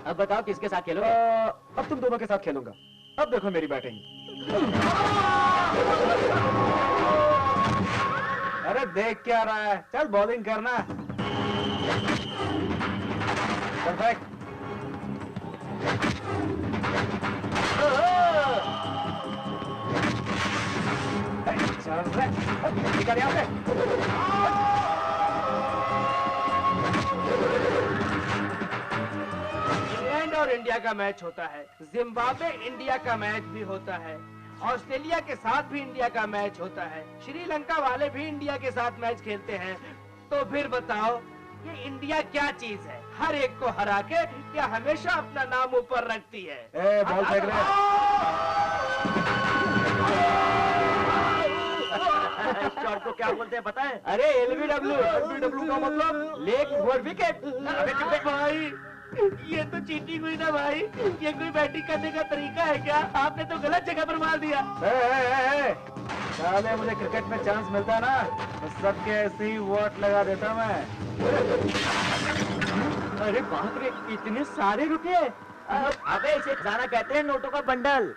अब बताओ किसके साथ खेलोगे? अब तुम दोनों के साथ खेलूंगा। अब देखो मेरी बैटिंग। अरे देख क्या रहा है, चल बॉलिंग करना। परफेक्ट। चल रे, निकल यहाँ से। और इंडिया का मैच होता है, जिम्बाब्वे इंडिया का मैच भी होता है, ऑस्ट्रेलिया के साथ भी इंडिया का मैच होता है, श्रीलंका वाले भी इंडिया के साथ मैच खेलते हैं। तो फिर बताओ ये इंडिया क्या चीज है? हर एक को हरा के क्या हमेशा अपना नाम ऊपर रखती है? बॉल फेंक रहे। शॉट को क्या बोलते हैं पता है? अरे LBW। LBW का मतलब लेग फॉर विकेट। भाई ये तो चीटिंग हुई ना भाई, ये कोई बैटिंग करने का तरीका है क्या? आपने तो गलत जगह पर मार दिया। साले मुझे क्रिकेट में चांस मिलता है ना तो सबके ऐसे ही वोट लगा देता मैं। अरे बाप रे, इतने सारे रुपए! अबे इसे खजाना कहते हैं, नोटों का बंडल।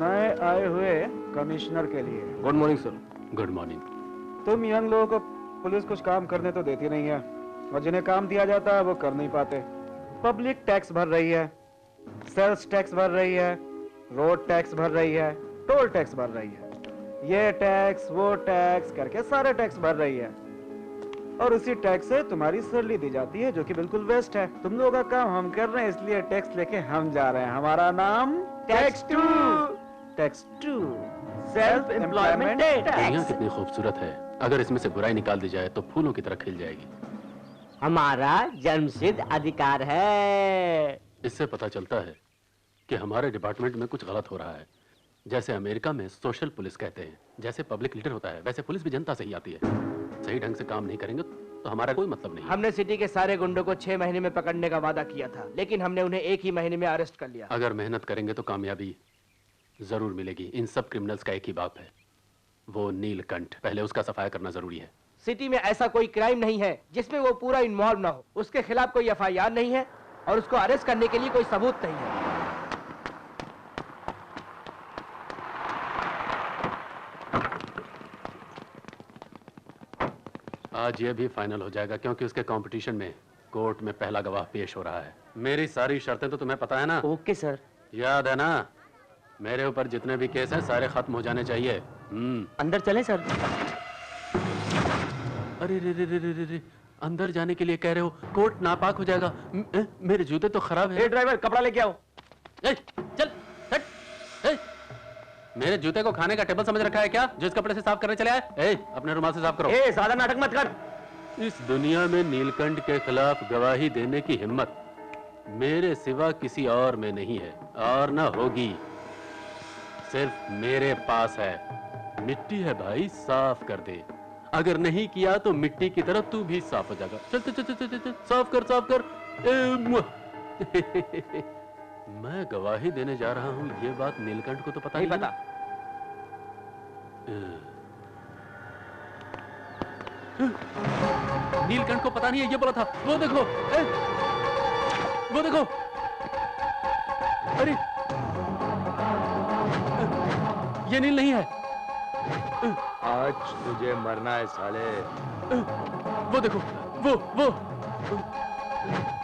नए आए हुए कमिश्नर के लिए good morning sir. Good morning. तुम यंग लोगों को पुलिस कुछ काम करने तो देती नहीं है, और जिन्हें काम दिया जाता है वो कर नहीं पाते। पब्लिक टैक्स भर रही है, सेल्स टैक्स भर रही है, रोड टैक्स भर रही है, टोल टैक्स भर रही है, ये टैक्स वो टैक्स करके सारे टैक्स भर रही है। और उसी टैक्स से तुम्हारी सैलरी दी जाती है, जो कि बिल्कुल वेस्ट है। तुम लोगों का काम हम कर रहे हैं, इसलिए टैक्स लेके हम जा रहे हैं। हमारा नाम tax two. Tax to self employment दुनिया कितनी खूबसूरत है, अगर इसमें से बुराई निकाल दी जाए तो फूलों की तरह खिल जाएगी। हमारा जन्मसिद्ध अधिकार है। इससे पता चलता है कि हमारे डिपार्टमेंट में कुछ गलत हो रहा है। जैसे अमेरिका में सोशल पुलिस कहते हैं, जैसे पब्लिक लीडर होता है, वैसे पुलिस भी जनता से ही आती है। सही ढंग से काम नहीं करेंगे तो हमारा कोई मतलब नहीं। हमने सिटी के सारे गुंडों को 6 महीने में पकड़ने का वादा किया था, लेकिन हमने उन्हें 1 ही महीने में अरेस्ट कर लिया। अगर मेहनत करेंगे तो कामयाबी जरूर मिलेगी। इन सब क्रिमिनल्स का एक ही बाप है, वो नीलकंठ। पहले उसका सफाया करना जरूरी है। सिटी में ऐसा कोई क्राइम नहीं है जिसमें वो पूरा इन्वॉल्व ना हो। उसके खिलाफ कोई FIR नहीं है और उसको अरेस्ट करने के लिए कोई सबूत नहीं है। आज ये भी फाइनल हो जाएगा, क्योंकि उसके कंपटीशन में कोर्ट में पहला गवाह पेश हो रहा है। मेरी सारी शर्तें तो तुम्हें पता है ना? Okay sir. याद है ना? मेरे ऊपर जितने भी केस हैं सारे खत्म हो जाने चाहिए। अंदर चलें सर? अरे रे रे रे रे रे, अंदर जाने के लिए कह रहे हो? कोर्ट नापाक हो जाएगा। मेरे जूते तो खराब है। ड्राइवर कपड़ा लेके आओ। चल हट। मेरे जूते को खाने का टेबल समझ रखा है क्या, जो इस कपड़े से साफ करने चले आए? अपने रुमाल से साफ करो। ज्यादा नाटक मत कर। इस दुनिया में नीलकंठ के खिलाफ गवाही देने की हिम्मत मेरे सिवा किसी और में नहीं है, और न होगी। सिर्फ मेरे पास है। मिट्टी है भाई, साफ कर दे। अगर नहीं किया तो मिट्टी की तरह तू भी साफ हो जाएगा। चल चल चल चल चल, साफ कर साफ कर। मैं गवाही देने जा रहा हूं, ये बात नीलकंठ को तो पता नहीं पता। नीलकंठ को पता नहीं है ये बोला था। वो देखो, वो देखो। अरे ये नील नहीं है। आज तुझे मरना है साले। वो देखो, वो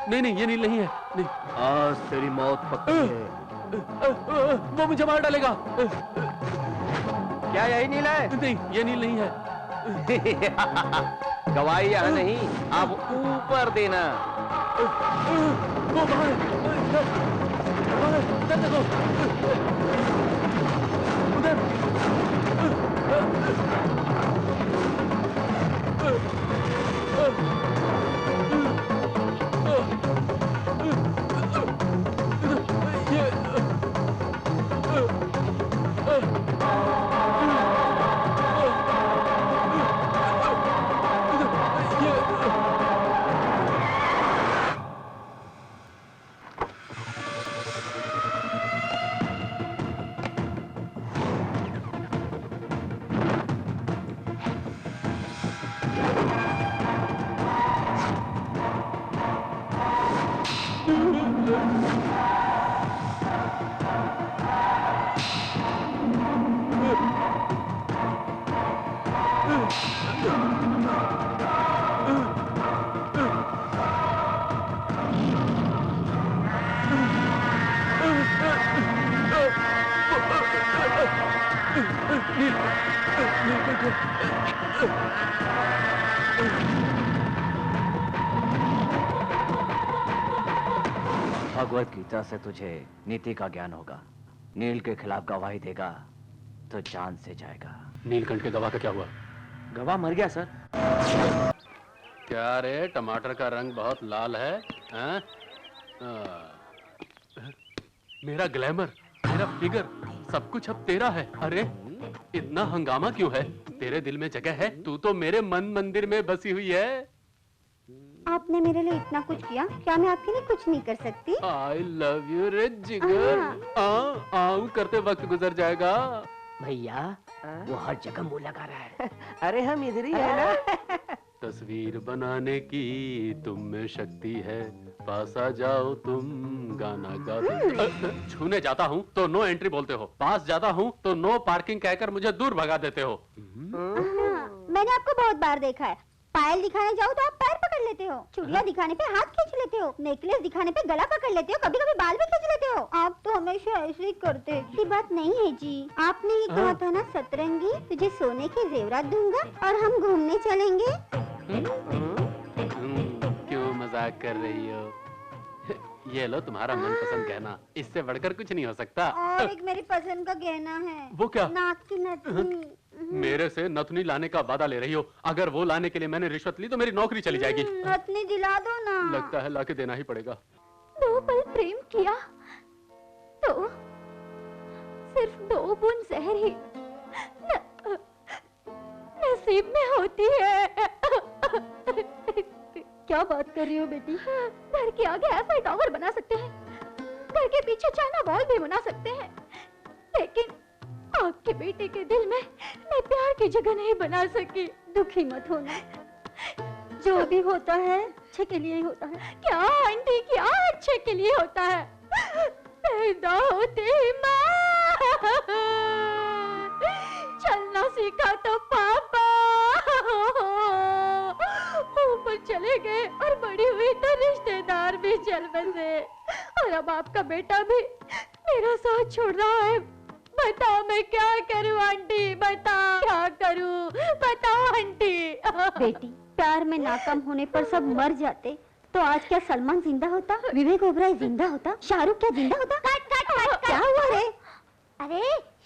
नहीं नहीं, ये नील नहीं है। नहीं, आज तेरी मौत पक्की है। वो मुझे मार डालेगा। क्या यही नील है? नहीं, ये नील नहीं है। गवाही यहाँ नहीं, आप ऊपर देना। वो बाहर देखो, उधर। भगवत गीता से तुझे नीति का ज्ञान होगा। नील के खिलाफ गवाही देगा तो जान से जाएगा। नीलकंठ के गवाह का क्या हुआ? गवाह मर गया सर। क्या रे, टमाटर का रंग बहुत लाल है, हैं? मेरा ग्लैमर, मेरा फिगर, सब कुछ अब तेरा है। अरे इतना हंगामा क्यों है? तेरे दिल में जगह है, तू तो मेरे मन मंदिर में बसी हुई है। आपने मेरे लिए इतना कुछ किया, क्या मैं आपके लिए कुछ नहीं कर सकती? I love you रे जिगर। आऊं करते वक्त गुजर जाएगा। भैया वो हर जगह मुंह लगा रहा है। अरे हम इधर ही है ना। तस्वीर बनाने की तुम में शक्ति है, पास आ जाओ तुम गाना गा दो। छूने जाता हूँ तो नो एंट्री बोलते हो, पास जाता हूँ तो नो पार्किंग कहकर मुझे दूर भगा देते हो। मैंने आपको बहुत बार देखा है। पायल दिखाने जाओ तो आप पैर पकड़ लेते हो, चूड़िया दिखाने पे हाथ खींच लेते हो, नेकलेस दिखाने पे गला पकड़ लेते हो, कभी कभी बाल भी खींच लेते हो। आप तो हमेशा ऐसे ही करते। ये बात नहीं है जी। आपने ये कहा था ना, सतरंगी तुझे सोने के जेवरात दूंगा और हम घूमने चलेंगे। क्यों मजाक कर रही हो? ये लो तुम्हारा मनपसंद गहना, इससे बढ़कर कुछ नहीं हो सकता। और एक मेरी पसंद का गहना है। वो क्या? नाक की नथनी। मेरे से नथनी लाने का वादा ले रही हो? अगर वो लाने के लिए मैंने रिश्वत ली तो मेरी नौकरी चली जाएगी। नथनी दिला दो ना। लगता है लाके देना ही पड़ेगा। 2 पल प्रेम किया तो सिर्फ 2 बूंद जहर ही नसीब में होती है। क्या बात कर रही हो बेटी? घर के आगे ऐसा टावर बना सकते हैं, घर के पीछे चाइना वॉल भी बना सकते हैं, लेकिन आपके बेटे के दिल में मैं प्यार की जगह नहीं बना सकी। दुखी मत होना, जो भी होता है अच्छे के लिए ही होता है। क्या आंटी, क्या अच्छे के लिए होता है? पैदा होते ही माँ, चलना सीखा तो पापा, ऊपर चले गए और बड़ी हुई तो रिश्तेदार भी चल बसे, और अब आपका बेटा भी मेरा साथ छोड़ रहा है। बताओ मैं क्या करूं आंटी, बताओ क्या करूं, बताओ आंटी। बेटी, प्यार में नाकाम होने पर सब मर जाते तो आज क्या सलमान जिंदा होता, विवेक ओबराय जिंदा होता, शाहरुख क्या जिंदा होता? क्या हुआ रे? अरे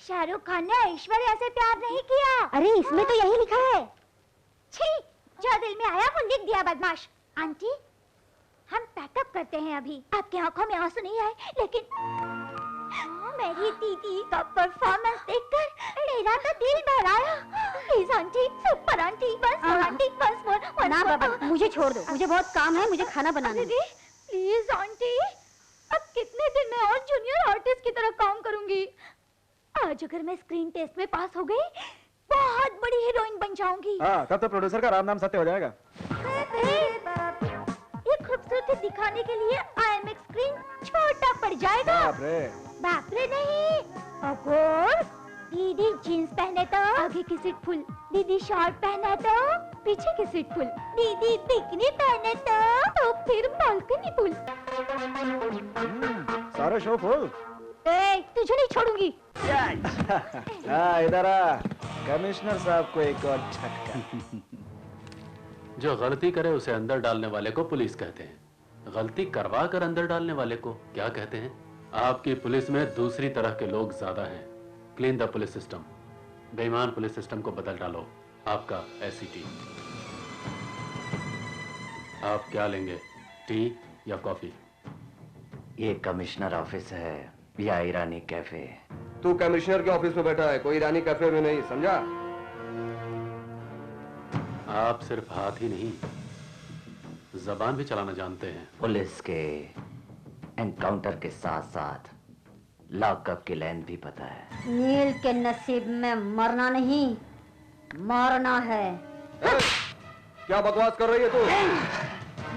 शाहरुख खान ने ऐश्वर्या से प्यार नहीं किया। अरे इसमें तो यही लिखा है। छी, जो दिल में आया वो लिख दिया बदमाश। आंटी, हम पैकअप करते हैं अभी। आपकी आंखों में आंसू नहीं आए, लेकिन मेरी दीदी का परफॉर्मेंस देखकर मेरा तो दिल भर आया। प्लीज आंटी, सुपर आंटी, बस आंटी, बस मोर। ना बाबा, मुझे छोड़ दो, मुझे बहुत काम है, मुझे खाना बनाना है। प्लीज आंटी, अब कितने दिन मैं और जूनियर आर्टिस्ट की तरह काम करूंगी। आज अगर मैं स्क्रीन टेस्ट में पास हो गई, बहुत बड़ी हीरोइन बन जाऊंगी। हाँ, तब तो प्रोड्यूसर का राम नाम सत्य हो जाएगा। ये खूबसूरती दिखाने के लिए IMAX स्क्रीन छोटा पड़ जाएगा। बाप रे नहीं। अगर दीदी जीन्स पहने तो आगे की सीट फुल, दीदी शॉर्ट पहना तो पीछे की सीट फुल, दीदी बिकनी पहने तो फिर बालकनी फुल। सारे शो फुल। तुझे नहीं छोड़ूंगी। हाँ, इधर आ। कमिश्नर साहब को एक और झटका। जो गलती करे उसे अंदर डालने वाले को पुलिस कहते हैं, गलती करवा कर अंदर डालने वाले को क्या कहते हैं? आपकी पुलिस में दूसरी तरह के लोग ज्यादा हैं। Clean the police system. बेईमान पुलिस सिस्टम को बदल डालो। आपका SCT। आप क्या लेंगे, टी या कॉफी? ये कमिश्नर ऑफिस है या ईरानी कैफे? तू कमिश्नर के ऑफिस में बैठा है, कोई ईरानी कैफे में नहीं, समझा? आप सिर्फ हाथ ही नहीं, जबान भी चलाना जानते हैं। पुलिस के एनकाउंटर के साथ साथ लॉकअप की लाइन भी पता है। नील के नसीब में मरना नहीं, मारना है। क्या बकवास कर रही है तू?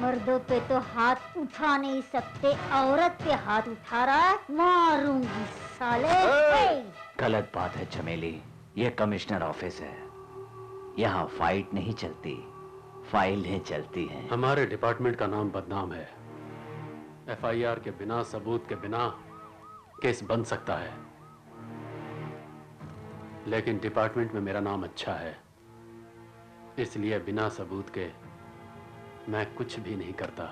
मर्दों पे तो हाथ उठा नहीं सकते, औरत पे हाथ उठा रहा है, मारूंगी साले। गलत बात है चमेली, ये कमिश्नर ऑफिस है, यहाँ फाइट नहीं चलती, फाइलें चलती हैं। हमारे डिपार्टमेंट का नाम बदनाम है। FIR के बिना, सबूत के बिना केस बन सकता है, लेकिन डिपार्टमेंट में मेरा नाम अच्छा है। इसलिए बिना सबूत के मैं कुछ भी नहीं करता।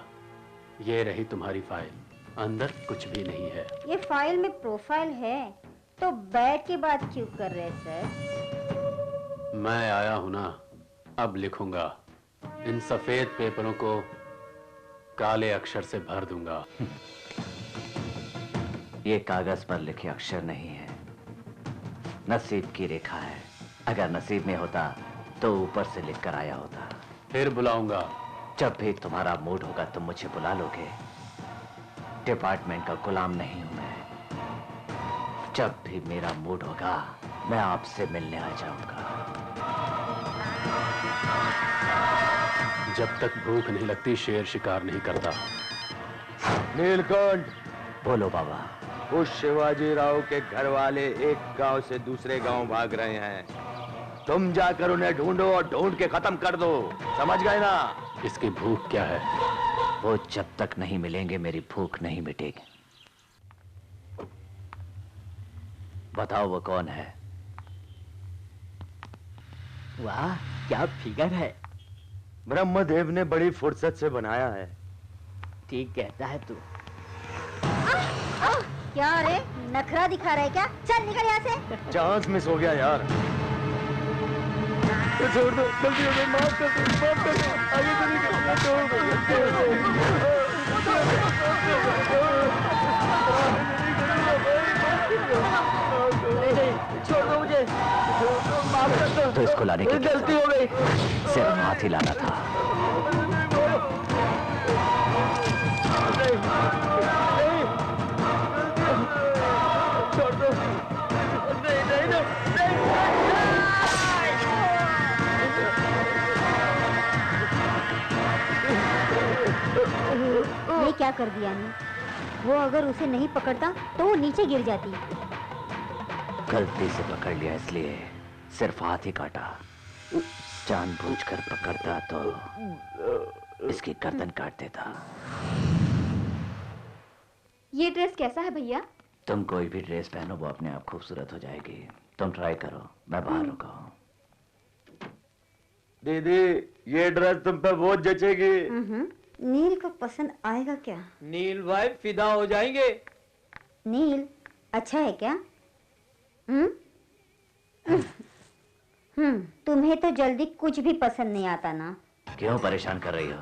ये रही तुम्हारी फाइल, अंदर कुछ भी नहीं है। ये फाइल में प्रोफाइल है, तो बैठ के बात क्यों कर रहे सर? मैं आया हूं ना, अब लिखूंगा। इन सफेद पेपरों को काले अक्षर से भर दूंगा। ये कागज पर लिखे अक्षर नहीं है, नसीब की रेखा है। अगर नसीब में होता तो ऊपर से लिख कर आया होता। फिर बुलाऊंगा। जब भी तुम्हारा मूड होगा तुम मुझे बुला लोगे। डिपार्टमेंट का गुलाम नहीं हूं मैं। जब भी मेरा मूड होगा मैं आपसे मिलने आ जाऊंगा। जब तक भूख नहीं लगती शेर शिकार नहीं करता। नीलकंठ, बोलो बाबा। उस शिवाजी राव के घर वाले एक गांव से दूसरे गांव भाग रहे हैं। तुम जाकर उन्हें ढूंढो और ढूंढ के खत्म कर दो, समझ गए ना? इसकी भूख क्या है? वो जब तक नहीं मिलेंगे मेरी भूख नहीं मिटेगी। बताओ वो कौन है? वाह क्या फिगर है। ब्रह्मदेव ने बड़ी फुर्सत से बनाया है। ठीक कहता है तू। क्या रे, नखरा दिखा रहा है क्या? चल निकल यहाँ से। चांस मिस हो गया यार। छोड़ दो, गलती हो गई, माफ कर दो, माफ कर दो। आगे से नहीं करूंगा, छोड़ दो मुझे, माफ कर दो। तो इसको लाने की गलती हो गई, सिर्फ हाथ ही लाना था। छोड़ दो। नहीं नहीं नहीं। ये क्या कर दिया ने? वो अगर उसे नहीं पकड़ता तो वो नीचे गिर जाती। गलती से पकड़ लिया इसलिए सिर्फ हाथ ही काटा। जानबूझकर पकड़ता तो इसकी गर्दन काट देता। ये ड्रेस कैसा है भैया? तुम कोई भी ड्रेस पहनो वो अपने आप खूबसूरत हो जाएगी। तुम ट्राई करो, मैं बाहर रुका हूँ। दीदी, ये ड्रेस तुम पे बहुत जचेगी। नील को पसंद आएगा क्या? नील भाई फिदा हो जाएंगे। नील अच्छा है क्या? तुम्हें तो जल्दी कुछ भी पसंद नहीं आता ना। क्यों परेशान कर रही हो?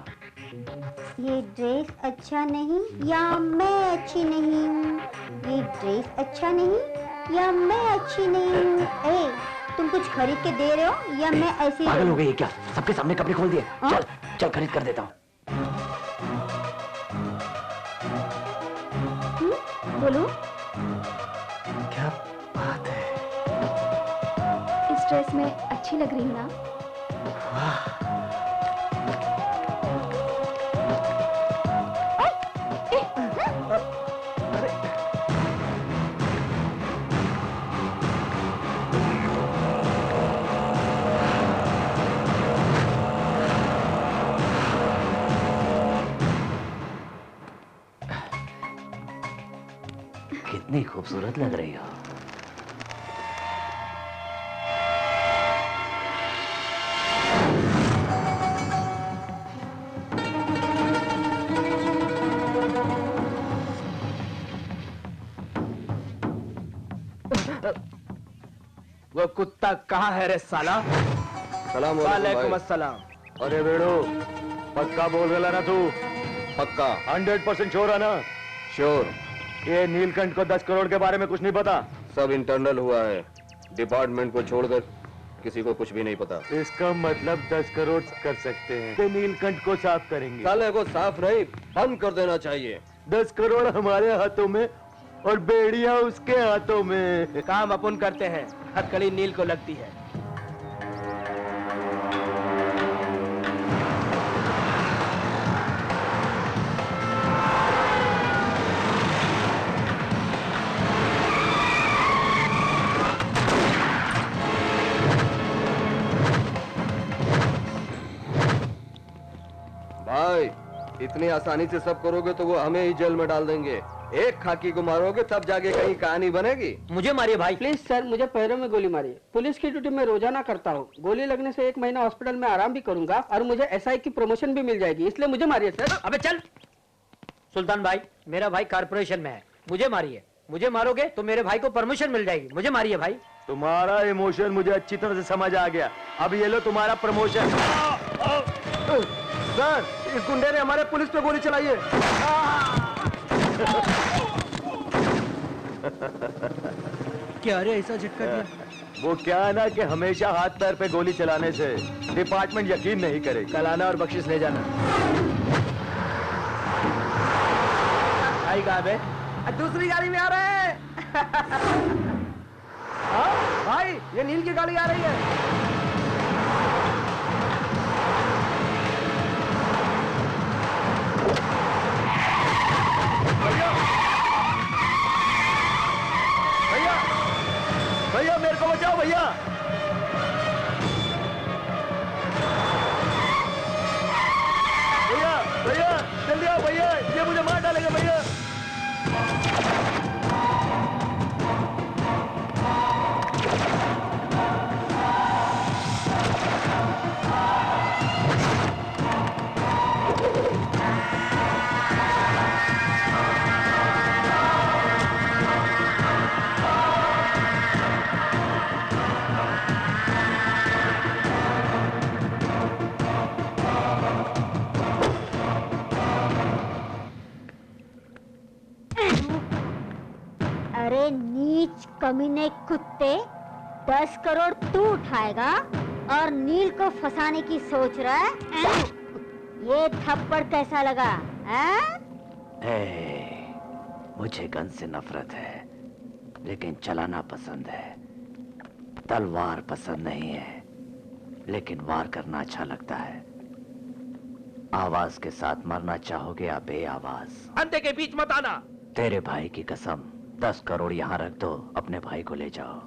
ये ड्रेस अच्छा नहीं या मैं अच्छी नहीं हूँ? ये ड्रेस अच्छा नहीं या मैं अच्छी नहीं हूँ? ए, तुम कुछ खरीद के दे रहे हो या मैं ऐसे ही? पागल हो गई क्या? सबके सामने कपड़े खोल दिए। चल चल खरीद कर देता हूँ। बोलो। क्या बात है? इस ड्रेस में अच्छी लग रही हूँ ना? कितनी खूबसूरत लग रही हो। वो कुत्ता कहाँ है रे साला? सलाम वालेकुम अस्सलाम। अरे बेड़ो, पक्का बोल रहा ना तू? पक्का 100% श्योर है ना? श्योर। ये नीलकंठ को 10 करोड़ के बारे में कुछ नहीं पता? सब इंटरनल हुआ है, डिपार्टमेंट को छोड़कर किसी को कुछ भी नहीं पता। इसका मतलब 10 करोड़ कर सकते हैं कि नीलकंठ को साफ करेंगे? साले को साफ नहीं बंद कर देना चाहिए। 10 करोड़ हमारे हाथों में और बेड़िया उसके हाथों में। काम अपन करते हैं, हथकड़ी नील को लगती है। भाई, इतनी आसानी से सब करोगे तो वो हमें ही जेल में डाल देंगे। एक खाकी को मारोगे तब जाके कहीं कहानी बनेगी। मुझे मारिए भाई। प्लीज सर, मुझे पैरों में गोली मारिए। पुलिस की ड्यूटी मैं रोजाना करता हूँ। गोली लगने से 1 महीना हॉस्पिटल में आराम भी करूंगा और मुझे एसआई की प्रमोशन भी मिल जाएगी, इसलिए मुझे मारिए सर। अबे चल। सुल्तान भाई, मेरा भाई कारपोरेशन में है, मुझे मारिए। मुझे मारोगे तो मेरे भाई को परमिशन मिल जाएगी, मुझे मारिए भाई। तुम्हारा इमोशन मुझे अच्छी तरह से समझ आ गया। अब ये लो तुम्हारा प्रमोशन। सर, इस गुंडे ने हमारे पुलिस पे गोली चलाई है। क्या रे, ऐसा झटका दिया? वो क्या है ना कि हमेशा हाथ पैर पे गोली चलाने से डिपार्टमेंट यकीन नहीं करेगी। कल आना और बख्शिश ले जाना। भाई कहाँ बे? दूसरी गाड़ी में आ रहे हैं। हाँ भाई, ये नील की गाड़ी आ रही है। भैया भैया भैया मेरे को बचाओ भैया। भैया भैया जल्दी आओ भैया, ये मुझे मार डालेगा भैया। अरे नीच कमीने कुत्ते, 10 करोड़ तू उठाएगा और नील को फंसाने की सोच रहा है? ये थप्पड़ कैसा लगा? मुझे गन से नफरत है, लेकिन चलाना पसंद है। तलवार पसंद नहीं है, लेकिन वार करना अच्छा लगता है। आवाज के साथ मरना चाहोगे या बेआवाज? अंधे के बीच मत आना। तेरे भाई की कसम, 10 करोड़ यहाँ रख दो, अपने भाई को ले जाओ।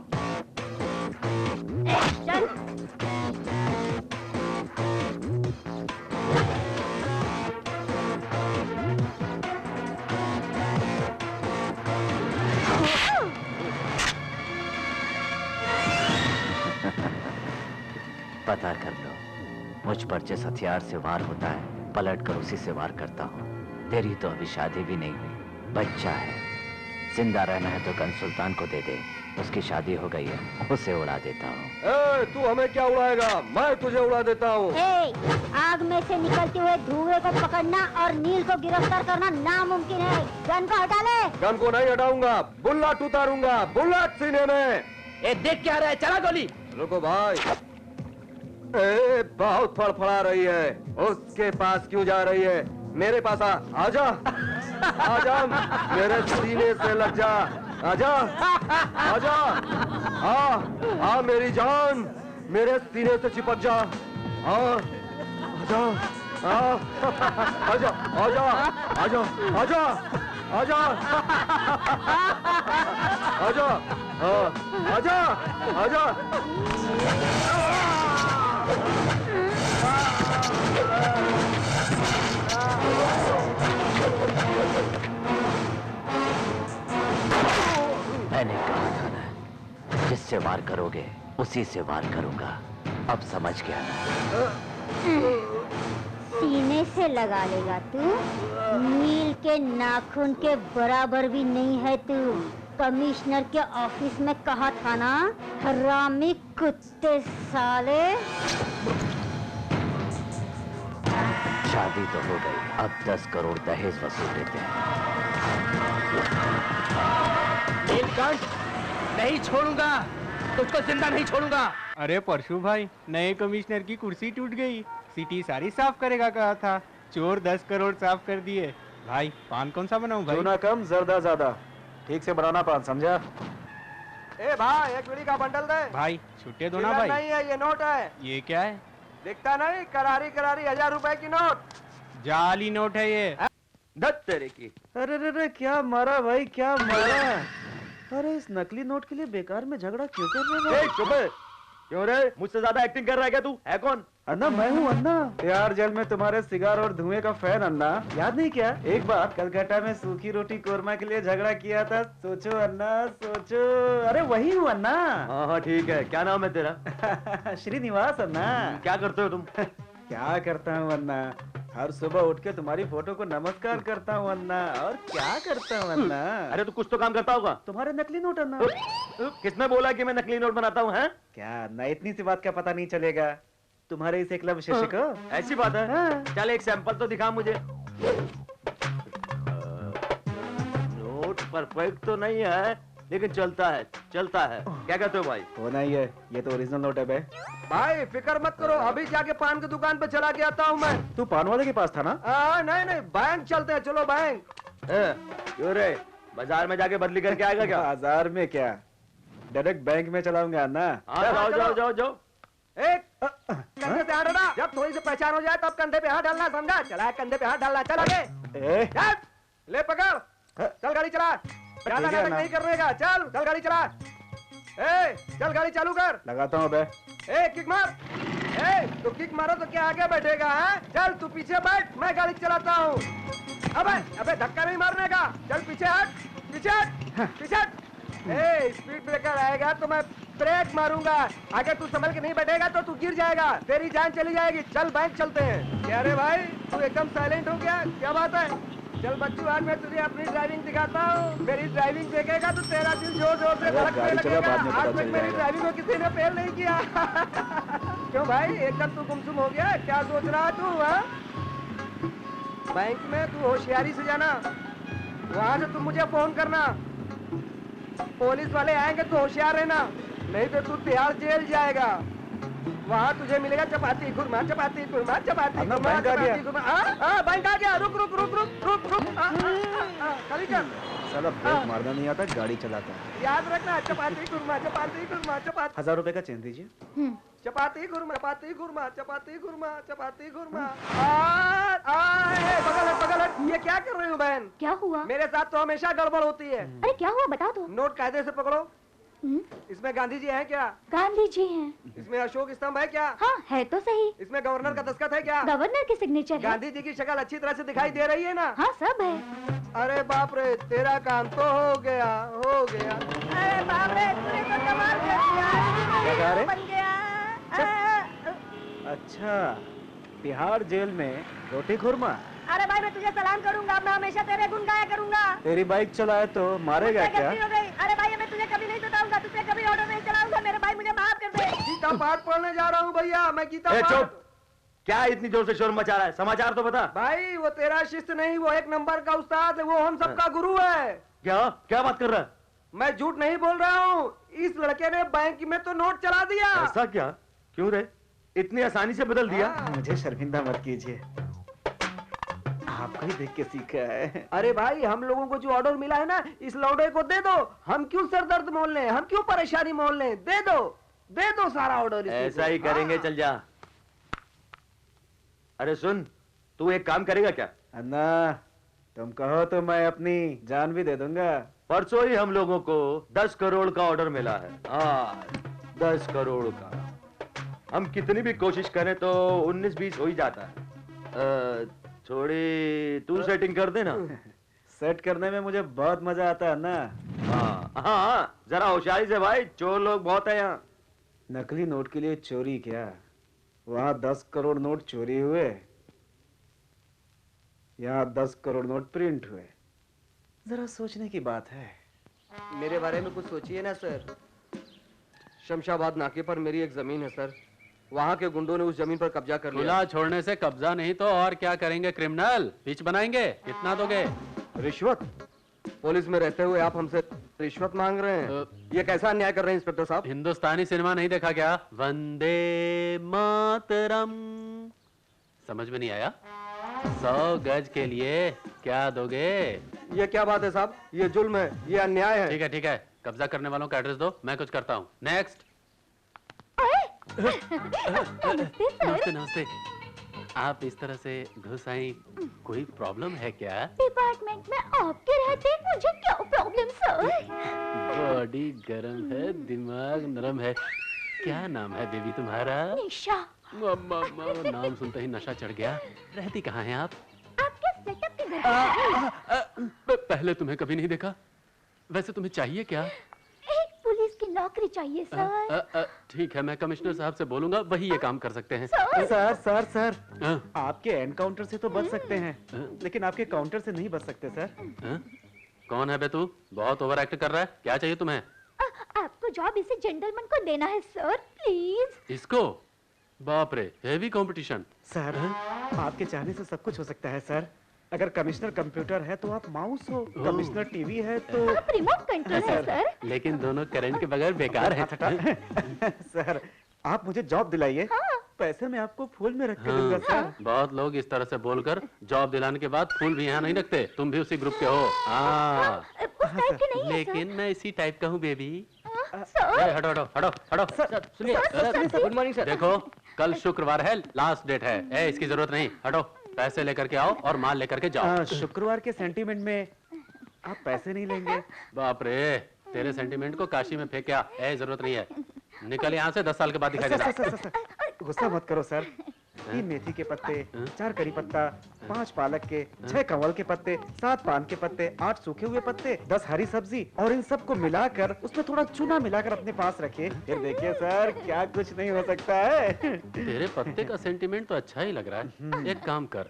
चल। पता कर लो, मुझ पर जिस हथियार से वार होता है, पलट कर उसी से वार करता हूँ। तेरी तो अभी शादी भी नहीं हुई, बच्चा है। जिंदा रहना है तो गन सुल्तान को दे दे, उसकी शादी हो गई है, उसे उड़ा देता हूँ। तू हमें क्या उड़ाएगा? मैं तुझे उड़ा देता हूँ। आग में से निकलते हुए धुएं को पकड़ना और नील को गिरफ्तार करना नामुमकिन है। गन को हटा ले। गन को नहीं हटाऊंगा, बुलेट उतारूंगा, बुलेट सीने में। देख क्या रहा है, चला गोली। रुको भाई। बहुत फड़फड़ा रही है, उसके पास क्यों जा रही है? मेरे पास आजा, आजा, मेरे सीने से लग जा, आजा, आजा, आ मेरी जान, मेरे सीने से चिपक जा, आजा, आजा, आजा, आजा, आजा, आजा, आजा, आजा, आजा। मैंने कहा था ना, जिससे वार करोगे उसी से वार करूंगा। अब समझ गया ना? सीने से लगा लेगा तू? नील के नाखून के बराबर भी नहीं है तू। कमिश्नर के ऑफिस में कहा था ना, हरामी कुत्ते साले। शादी तो हो गई, अब 10 करोड़ दहेज वसूल लेते हैं। नीलकंठ, नहीं छोड़ूंगा तुझको, जिंदा नहीं छोड़ूंगा। अरे परशु भाई, नए कमिश्नर की कुर्सी टूट गई, सिटी सारी साफ करेगा कहा था, चोर 10 करोड़ साफ कर दिए। भाई पान कौन सा बनाऊं भाई? चूना कम, जर्दा ज्यादा। ठीक से बनाना पान, समझा? ए भाई, एक बीड़ी का बंडल दे। भाई छुट्टे दो ना चिल्लर भाई। नहीं है, ये नोट है। ये क्या है? दिखता नहीं? करारी करारी 1000 रुपए की नोट। जाली नोट है ये। दत्त तेरे की। अरे रे रे, क्या मारा भाई, क्या मारा। अरे इस नकली नोट के लिए बेकार में झगड़ा क्यों कर रहे हो? चुप है। क्यों रे, मुझसे ज्यादा एक्टिंग कर रहा है क्या तू? है कौन? अन्ना मैं हूँ अन्ना, तिहाड़ जेल में तुम्हारे सिगार और धुएं का फैन अन्ना। याद नहीं क्या, एक बार कलकत्ता में सूखी रोटी कोरमा के लिए झगड़ा किया था? सोचो अन्ना सोचो। अरे वही हूँ अन्ना। हाँ हाँ ठीक है, क्या नाम है तेरा? श्रीनिवास अन्ना। क्या करते हो तुम? क्या करता हूँ अन्ना, हर सुबह उठ के तुम्हारी फोटो को नमस्कार करता हूँ अन्ना। और क्या करता हूँ अन्ना? अरे तू कुछ तो काम करता होगा। तुम्हारे नकली नोट अन्ना। किसने बोला कि मैं नकली नोट बनाता हूँ? क्या अन्ना, इतनी सी बात का पता नहीं चलेगा तुम्हारे इस एकलव्य शिष्य को? ऐसी बात है? हाँ। चल एक सैंपल तो दिखा मुझे। नोट परफेक्ट तो नहीं है लेकिन चलता है, चलता है। क्या कहते हो भाई? होना ही है, ये तो ओरिजिनल नोट है बे। भाई फिक्र मत करो, अभी जाके पान की दुकान पे चला के आता हूँ मैं। तू पान वाले के पास था ना? नहीं नहीं, बैंक चलते हैं, चलो बैंक। क्यों रे, बाजार में जाके बदली करके आएगा क्या? बाजार में क्या, डायरेक्ट बैंक में चलाऊंगा ना। हाँ जाओ जाओ जाओ जाओ। एक कंधे पे हाथ डालना, जब थोड़ी सी पहचान हो जाए तब कंधे पे हाथ डालना, समझा? चला कंधे पे हाथ डालना, चल आगे। ले पकड़, चल गाड़ी चला, ज्यादा नाटक नहीं करने का, चल गाड़ी चला। चल गाड़ी चालू कर। लगाता हूँ बे। किक मार। तू किक मारो तो क्या आगे बैठेगा? चल तू पीछे बैठ, मैं गाड़ी चलाता हूँ। अबे धक्का नहीं मारने का, चल पीछे हट, पीछे हट, पीछे हट। स्पीड ब्रेकर आएगा तो मैं ब्रेक मारूंगा, अगर तू संभल के नहीं बैठेगा तो तू गिर जाएगा, तेरी जान चली जाएगी। चल बैंक चलते हैं। क्या रे भाई, तू एकदम साइलेंट हो गया, क्या बात है? चल बच्चू, आज मैं तुझे अपनी ड्राइविंग दिखाता हूँ। मेरी ड्राइविंग देखेगा तो तेरा दिल जोर जोर से धड़कने लगेगा। आज तक मेरी ड्राइविंग को किसी ने फेल नहीं किया। क्यों भाई, एकदम तू गुमसुम हो गया, क्या सोच रहा तू? बैंक में तू होशियारी से जाना, वहाँ से तुम मुझे फोन करना। पुलिस वाले आएंगे तो होशियार रहना, नहीं तो तू तिहाड़ जेल जाएगा। वहाँ तुझे मिलेगा चपाती खुरमा, चपाती खुरमा, चपाती खुरमा, चपाती खुरमा। बैंक आ गया, रुक रुक रुक रुक रुक रुक। खाली कर। साला ब्रेक मारना नहीं आता, गाड़ी चलाता है। याद रखना, चपाती खुरमा, चपाती खुरमा, चपाती। 1000 रुपए का चेंज दीजिए। चपाती खुरमा, चपाती खुरमा, चपाती खुरमा, चपाती खुरमा। बगल हट, ये क्या कर रही हूँ बहन? क्या हुआ? मेरे साथ तो हमेशा गड़बड़ होती है। अरे क्या हुआ बता दो। नोट कायदे से पकड़ो। इसमें गांधी जी हैं क्या? गांधी जी हैं। इसमें अशोक स्तंभ है क्या? हाँ है तो सही। इसमें गवर्नर का दस्तखत है क्या? गवर्नर की सिग्नेचर है। गांधी जी की शक्ल अच्छी तरह से दिखाई दे रही है ना? हाँ सब है। अरे बाप रे, तेरा काम तो हो गया, हो गया। अरे बाप रे, तूने तो कमाल कर दिया, बन गया। अच्छा, तिहाड़ जेल में रोटी खुरमा? अरे भाई मैं तुझे सलाम करूंगा, मैं हमेशा तेरे गुण गाया करूंगा। तेरी बाइक चलाए तो मारेगा क्या? हो गई। अरे भाई मैं तुझे कभी नहीं बताऊंगा, तुझे कभी ऑर्डर नहीं चलाऊंगा। मेरे भाई मुझे माफ कर दे। गीता पाठ पढ़ने जा रहा हूँ भैया, मैं गीता पाठ। चुप, क्या इतनी जोर से शोर मचा रहा है? समाचार तो बता। भाई वो तेरा शिष्य नहीं, वो एक नंबर का उस्ताद है, वो हम सबका गुरु है। क्या क्या बात कर रहा है? मैं झूठ नहीं बोल रहा हूँ, इस लड़के ने बैंक में तो नोट चला दिया। ऐसा क्या? क्यों रे, इतनी आसानी से बदल दिया? मुझे शर्मिंदा मत कीजिए, आपको ही देख के सीखा है। अरे भाई, हम लोगों को जो ऑर्डर मिला है ना, इस लौड़े को दे दो। हम क्यों सर दर्द मोल लें, हम क्यों परेशानी मोल लें? दे दो सारा ऑर्डर। ऐसा ही करेंगे, चल जा। अरे सुन, तू एक काम करेगा क्या? अन्ना, तुम कहो तो मैं अपनी जान भी दे दूंगा। परसों ही हम लोगों को 10 करोड़ का ऑर्डर मिला है। हाँ, 10 करोड़ का। हम कितनी भी कोशिश करें तो 19-20 हो ही जाता है। थोड़ी तू सेटिंग कर देना। सेट करने में मुझे बहुत मजा आता है ना। हाँ, जरा होशियारी से भाई, चोर लोग बहुत है यहाँ। नकली नोट के लिए चोरी क्या, वहाँ 10 करोड़ नोट चोरी हुए, यहाँ 10 करोड़ नोट प्रिंट हुए। जरा सोचने की बात है। मेरे बारे में कुछ सोचिए ना सर। शमशाबाद नाके पर मेरी एक जमीन है सर, वहाँ के गुंडों ने उस जमीन पर कब्जा कर लिया। खुला छोड़ने से कब्जा नहीं तो और क्या करेंगे क्रिमिनल? पिच बनाएंगे? कितना दोगे? रिश्वत? पुलिस में रहते हुए आप हमसे रिश्वत मांग रहे हैं? ये कैसा अन्याय कर रहे हैं इंस्पेक्टर साहब? हिंदुस्तानी सिनेमा नहीं देखा क्या? वंदे मातरम। समझ में नहीं आया? 100 गज के लिए क्या दोगे? ये क्या बात है साहब, ये जुल्म है, ये अन्याय है। ठीक है, कब्जा करने वालों का एड्रेस दो, मैं कुछ करता हूँ। नेक्स्ट। नमस्ते। आप इस तरह से घुस आई, कोई प्रॉब्लम है क्या? डिपार्टमेंट में आपके रहते मुझे क्या प्रॉब्लम सर? बॉडी गरम है, दिमाग नरम है। क्या नाम है बेबी तुम्हारा? निशा। मम्मा, नाम सुनते ही नशा चढ़ गया। रहती कहाँ हैं आप? आपके सेटअप के घर। पहले तुम्हें कभी नहीं देखा। वैसे तुम्हें चाहिए क्या? एक पुलिस की नौकरी चाहिए सर। ठीक है, मैं कमिश्नर साहब से बोलूंगा, वही ये काम कर सकते हैं। सर हाँ? आपके एनकाउंटर से तो बच सकते हैं, लेकिन आपके काउंटर से नहीं बच सकते सर। हाँ? कौन है बे तू? बहुत ओवर एक्ट कर रहा है। क्या चाहिए तुम्हें? आपको जॉब इसे जेंटलमैन को देना है सर, प्लीज। इसको? बाप रे, हेवी कंपटीशन। सर आपके चाहने से सब कुछ हो सकता है सर। अगर कमिश्नर कंप्यूटर है तो आप माउस हो, कमिश्नर टीवी है तो आप रिमोट कंट्रोल है सर। लेकिन दोनों करंट के बगैर बेकार है। सर आप मुझे जॉब दिलाइए। पैसे मैं आपको फूल में रख के दूंगा सर। बहुत लोग इस तरह से बोलकर जॉब दिलाने के बाद फूल भी यहाँ नहीं रखते। तुम भी उसी ग्रुप के हो। हाँ, उस टाइप के नहीं है लेकिन मैं इसी टाइप का हूँ बेबी। सर। हटो हटो हटो हटो। सुनिए गुड मॉर्निंग सर। देखो, कल शुक्रवार है, लास्ट डेट है। इसकी जरूरत नहीं। हटो, पैसे लेकर के आओ और माल लेकर के जाओ। शुक्रवार के सेंटीमेंट में आप पैसे नहीं लेंगे? बाप रे, तेरे सेंटीमेंट को काशी में फेंका। जरूरत नहीं है। निकल यहाँ से, 10 साल के बाद दिखाई देगा। गुस्सा मत करो सर। 3 मेथी के पत्ते, 4 करी पत्ता, 5 पालक के, 6 कमल के पत्ते, 7 पान के पत्ते, 8 सूखे हुए पत्ते, 10 हरी सब्जी और इन सबको मिलाकर उसमें थोड़ा चूना मिलाकर अपने पास रखिए। फिर देखिए सर, क्या कुछ नहीं हो सकता है। तेरे पत्ते का सेंटीमेंट तो अच्छा ही लग रहा है। एक काम कर,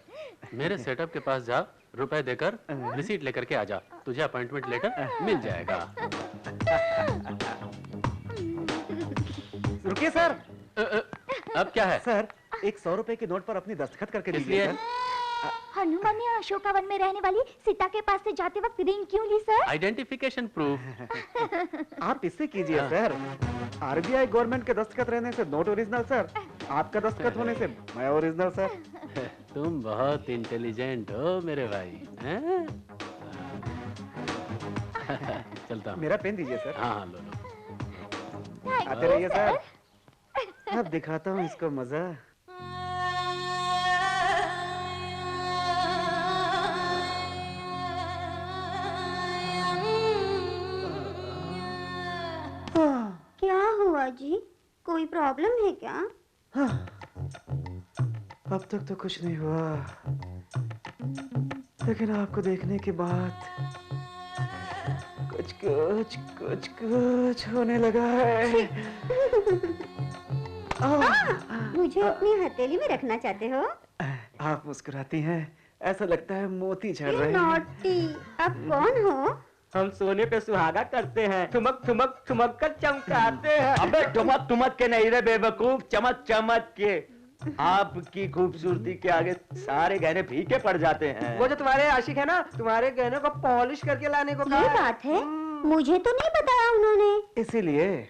मेरे सेटअप के पास जा, रुपए देकर रिसीट लेकर के आ जा। तुझे अपॉइंटमेंट लेटर मिल जाएगा। रुकिए सर। अब क्या है? सर एक 100 रुपए के नोट पर अपनी दस्तखत करके दीजिए इसलिए? सर। हनुमान ने अशोकावन में रहने वाली सीता के पास से जाते वक्त रिंग क्यों ली सर? Identification proof. आप इससे कीजिए सर। आरबीआई गवर्नमेंट के दस्तखत रहने से नोट ओरिजिनल सर, आपका दस्तखत होने से मैं ओरिजिनल सर। तुम बहुत इंटेलिजेंट हो मेरे भाई। हैं? चलता हूँ। मेरा पेन दीजिए सर। हाँ लो लो। आते रहिए सर। अब दिखाता हूँ इसको मजा। क्या हुआ जी? कोई प्रॉब्लम है क्या? अब तक तो कुछ नहीं हुआ, लेकिन आपको देखने के बाद कुछ होने लगा है। मुझे अपनी हथेली में रखना चाहते हो? आप मुस्कुराती हैं, ऐसा लगता है मोती झड़ रहे हैं। नॉटी, आप कौन हो? हम सोने पे सुहागा करते हैं, ठुमक ठुमक ठुमक कर चमकाते हैं। अबे ठुमक ठुमक के नहीं रे बेवकूफ, चमक चमक के। आपकी खूबसूरती के आगे सारे गहने फीके पड़ जाते हैं। वो जो तुम्हारे आशिक है ना, तुम्हारे गहनों को पॉलिश करके लाने को ये कहा। बात है, मुझे तो नहीं बताया उन्होंने। इसीलिए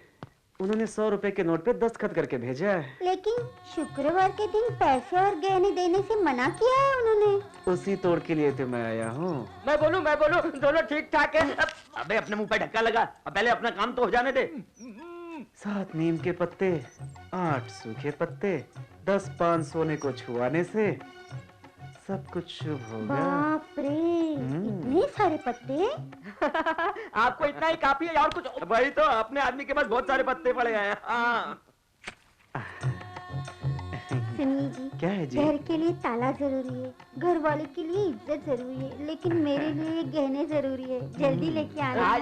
उन्होंने 100 रुपए के नोट पे दस्तखत करके भेजा है। लेकिन शुक्रवार के दिन पैसे और गहने देने से मना किया है उन्होंने। उसी तोड़ के लिए तो मैं आया हूँ। मैं बोलूं दोनों ठीक ठाक है। अबे अपने मुंह पे ढक्का लगा, अब पहले अपना काम तो हो जाने दे। 7 नीम के पत्ते, 8 सूखे पत्ते, 10 पान सोने को छुआने से सब कुछ शुभ होगा। बाप रे, इतने सारे पत्ते। आपको इतना ही काफी है और कुछ? भाई तो अपने आदमी के पास बहुत सारे पत्ते पड़े हैं। हाँ। सुनिए जी, क्या है जी? घर के लिए ताला जरूरी है, घर वाले के लिए इज्जत जरूरी है, लेकिन मेरे लिए गहने जरूरी है। जल्दी लेके आना।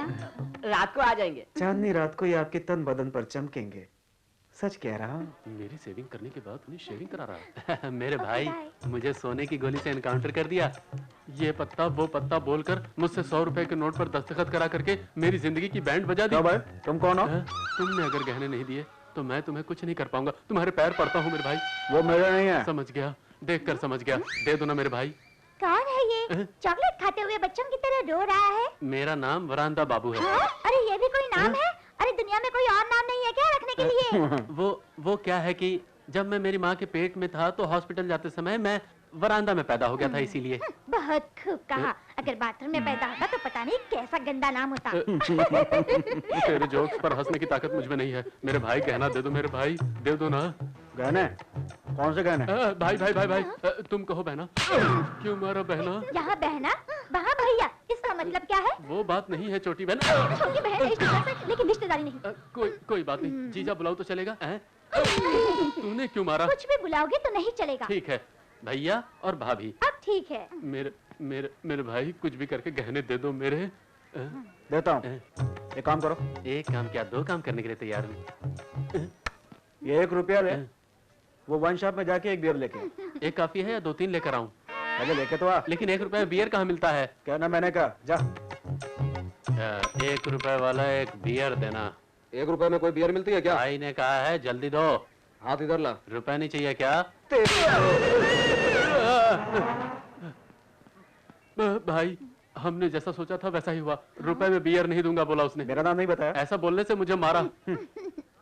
रात को आ जाएंगे। चांदनी रात को ही आपके तन बदन पर चमकेंगे। सच कह रहा हूँ। मेरी सेविंग करने के बाद उन्हें शेविंग करा रहा है। मेरे भाई, मुझे सोने की गोली से एनकाउंटर कर दिया। ये पत्ता वो पत्ता बोलकर मुझसे 100 रुपए के नोट पर दस्तखत करा करके मेरी जिंदगी की बैंड बजा दी। भाई तुम कौन हो? तुमने अगर गहने नहीं दिए तो मैं तुम्हें कुछ नहीं कर पाऊंगा। तुम्हारे पैर पड़ता हूँ मेरे भाई। वो मेरा नहीं है। समझ गया, देख कर समझ गया। दे दो ना मेरे भाई। कौन है ये? चॉकलेट खाते हुए बच्चों की तरह रो रहा है। मेरा नाम वरांदा बाबू है। हाँ? अरे ये भी कोई नाम है? अरे दुनिया में कोई और नाम नहीं है क्या रखने के लिए? वो क्या है कि जब मैं मेरी माँ के पेट में था तो हॉस्पिटल जाते समय मैं वरांदा में पैदा हो गया था, इसीलिए। बहुत खूब कहा। अगर बाथरूम में पैदा होता तो पता नहीं कैसा गंदा नाम होता। तेरे जोक्स पर हंसने की ताकत मुझ में नहीं है। मेरे भाई गहना दे दो, मेरे भाई दे दो ना। गहने? कौन से गहने? भाई भाई भाई भाई तुम कहो बहना। क्यों मारा बहना? यहाँ बहना? वाह भैया, इसका मतलब क्या है? वो बात नहीं है छोटी बहन। छोटी बहन रिश्तेदार से, लेकिन रिश्तेदारी नहीं। कोई बात नहीं, जीजा बुलाओ तो चलेगा। तूने क्यों मारा? कुछ भी बुलाओगे तो नहीं चलेगा। ठीक है भैया और भाभी। अब ठीक है। मेरे भाई कुछ भी करके गहने दे दो मेरे। देता हूँ। एक काम करो। एक काम क्या, 2 काम करने के लिए तैयार हूँ। ये 1 रुपया ले, वो वाइन शॉप में जाके एक बियर लेके। एक काफी है या 2-3 लेकर आऊं? पहले लेके तो आ। लेकिन 1 रुपए में बियर कहाँ मिलता है? क्या ना, मैंने कहा जा। 1 रुपए वाला एक बियर देना। 1 रुपए में कोई बियर मिलती है क्या? भाई ने कहा है जल्दी दो। हाथ इधर ला। रुपए नहीं चाहिए क्या? भाई हमने जैसा सोचा था वैसा ही हुआ। रुपए में बियर नहीं दूंगा बोला उसने। मेरा नाम नहीं बताया। ऐसा बोलने से मुझे मारा।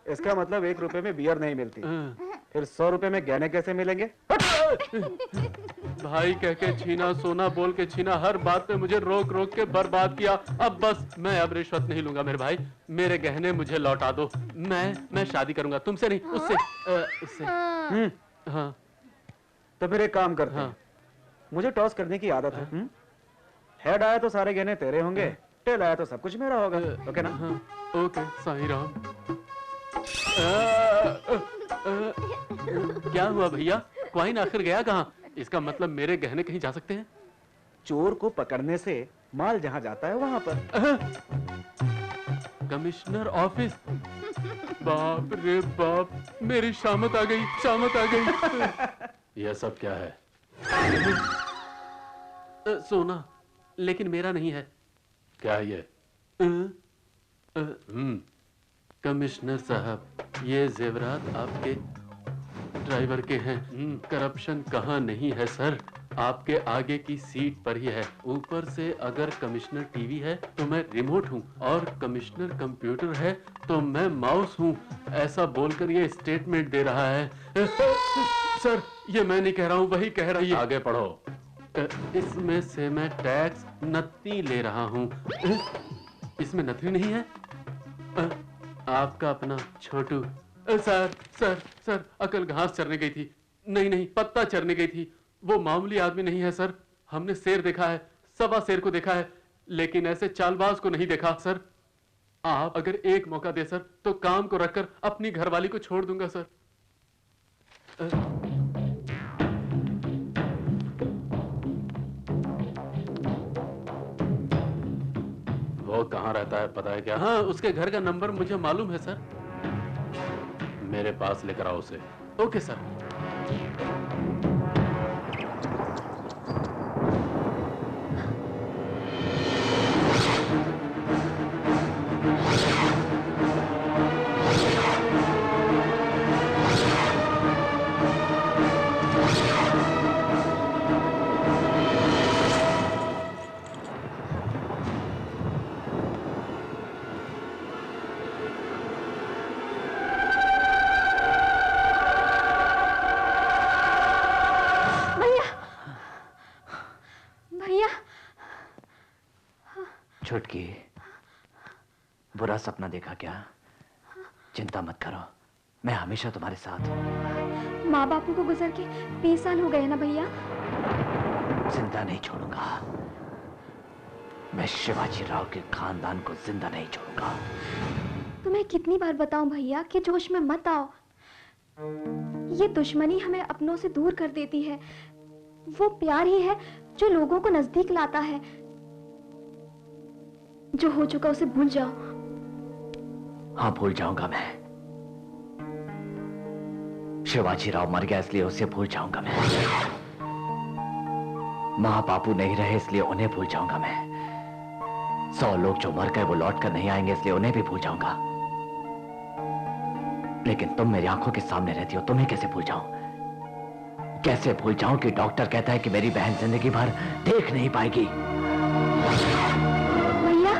इसका मतलब 1 रुपए में बियर नहीं मिलती। फिर 100 रुपए में गहने कैसे मिलेंगे? भाई कह के छीना, सोना बोल के छीना, हर बात पे मुझे रोक रोक के बर्बाद किया। अब बस मैं अब रिश्वत नहीं लूंगा मेरे भाई। मेरे गहने मुझे लौटा दो। मैं शादी करूंगा तुमसे नहीं, उससे। हाँ तो फिर एक काम करते हैं। मुझे टॉस करने की आदत है। हेड आया तो सारे गहने तेरे होंगे, टेल आया तो सब कुछ मेरा होगा। ओके ना? ओके साईं राम। क्या हुआ भैया, क्वाइन आखिर गया कहाँ? इसका मतलब मेरे गहने कहीं जा सकते हैं? चोर को पकड़ने से माल जहाँ जाता है वहाँ पर। Commissioner office. बाप रे बाप, मेरी शामत आ गई, शामत आ गई। यह सब क्या है? सोना, लेकिन मेरा नहीं है। क्या ये? कमिश्नर साहब, ये जेवरात आपके ड्राइवर के हैं। करप्शन कहाँ नहीं है सर, आपके आगे की सीट पर ही है। ऊपर से अगर कमिश्नर टीवी है तो मैं रिमोट हूँ, और कमिश्नर कंप्यूटर है तो मैं माउस हूँ। ऐसा बोलकर ये स्टेटमेंट दे रहा है। सर ये मैं नहीं कह रहा हूँ, वही कह रही है। आगे पढ़ो। इसमें से मैं टैक्स नत्ती ले रहा हूँ। इसमें नथी नहीं है? आपका अपना छोटू। सर अकल घास चरने गई थी। नहीं पत्ता चरने गई थी। वो मामूली आदमी नहीं है सर। हमने शेर देखा है, 1.25 शेर को देखा है, लेकिन ऐसे चालबाज को नहीं देखा सर। आप अगर एक मौका दे सर तो काम को रखकर अपनी घरवाली को छोड़ दूंगा सर। वो कहाँ रहता है पता है क्या? हाँ, उसके घर का नंबर मुझे मालूम है सर। मेरे पास लेकर आओ उसे। Okay sir. छुटकी, बुरा सपना देखा क्या? चिंता मत करो, मैं हमेशा तुम्हारे साथ हूँ। माँ बापू को गुजर के 20 साल हो गए ना भैया। जिंदा नहीं छोड़ूंगा मैं, शिवाजी राव के खानदान को जिंदा नहीं छोड़ूंगा। तुम्हें कितनी बार बताऊं भैया कि जोश में मत आओ। ये दुश्मनी हमें अपनों से दूर कर देती है। वो प्यार ही है जो लोगों को नजदीक लाता है। जो हो चुका उसे भूल जाओ। हाँ, भूल जाऊंगा मैं। शिवाजी राव मर गया इसलिए उसे भूल जाऊंगा मैं। माँ बापू नहीं रहे इसलिए उन्हें भूल जाऊंगा मैं। 100 लोग जो मर गए वो लौट कर नहीं आएंगे इसलिए उन्हें भी भूल जाऊंगा। लेकिन तुम मेरी आंखों के सामने रहती हो, तुम्हें कैसे भूल जाऊं? कैसे भूल जाऊं कि डॉक्टर कहता है कि मेरी बहन जिंदगी भर देख नहीं पाएगी। भैया,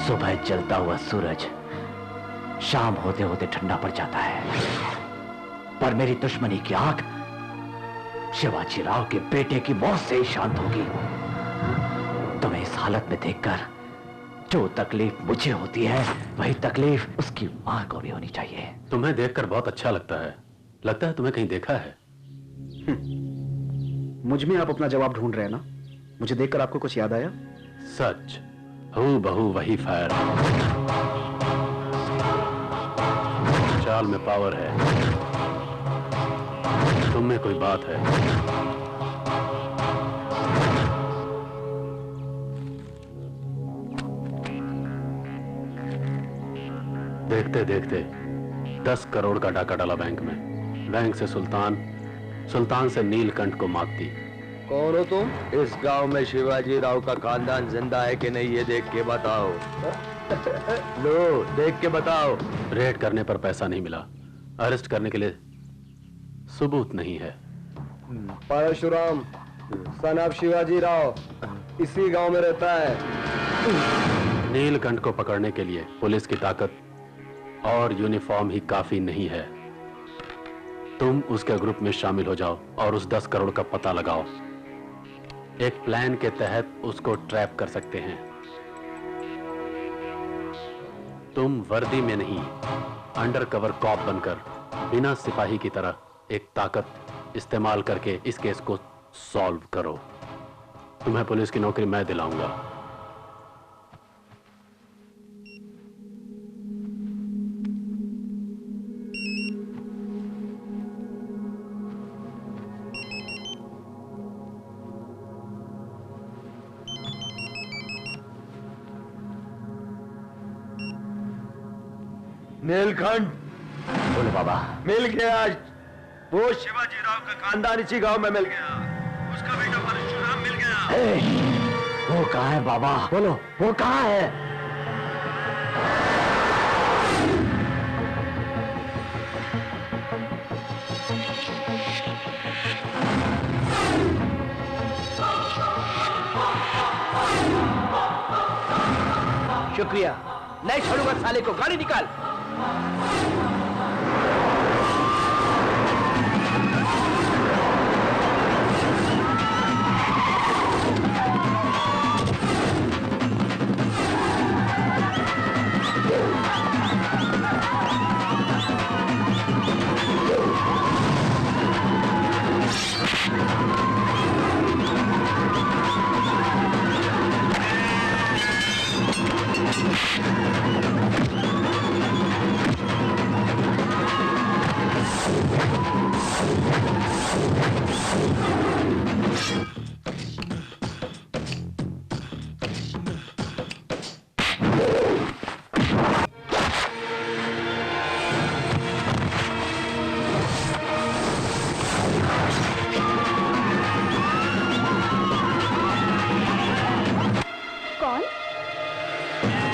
सुबह जलता हुआ सूरज शाम होते होते ठंडा पड़ जाता है, पर मेरी दुश्मनी की आग शिवाजी राव के बेटे की मौत से ही शांत होगी। तुम्हें इस हालत में देखकर जो तकलीफ मुझे होती है वही तकलीफ उसकी मां को भी होनी चाहिए। तुम्हें देखकर बहुत अच्छा लगता है। लगता है तुम्हें कहीं देखा है। मुझ में आप अपना जवाब ढूंढ रहे हैं ना? मुझे देखकर आपको कुछ याद आया? सच, हूबहू वही फायर। चाल में पावर है, तुम में कोई बात है। देखते देखते 10 करोड़ का डाका डाला बैंक में। बैंक से सुल्तान, सुल्तान से नीलकंठ को मांगती। कौन हो तुम? इस गांव में शिवाजी राव का खानदान जिंदा है कि नहीं, ये देख के बताओ। लो, देख के बताओ। रेड करने पर पैसा नहीं मिला, अरेस्ट करने के लिए सबूत नहीं है। परशुराम सन ऑफ शिवाजी राव इसी गांव में रहता है। नीलकंठ को पकड़ने के लिए पुलिस की ताकत और यूनिफॉर्म ही काफी नहीं है। तुम उसके ग्रुप में शामिल हो जाओ और उस 10 करोड़ का पता लगाओ। एक प्लान के तहत उसको ट्रैप कर सकते हैं। तुम वर्दी में नहीं, अंडर कवर कॉप बनकर बिना सिपाही की तरह एक ताकत इस्तेमाल करके इस केस को सॉल्व करो। तुम्हें पुलिस की नौकरी मैं दिलाऊंगा। नीलकंठ, बोलो बाबा। मिल गया आज। वो शिवाजी राव का खानदान इसी गांव में मिल गया। उसका बेटा परशुराम मिल गया। वो कहाँ है बाबा? बोलो, वो कहाँ है? शुक्रिया, नहीं छोड़ूंगा साले को। गाड़ी निकाल।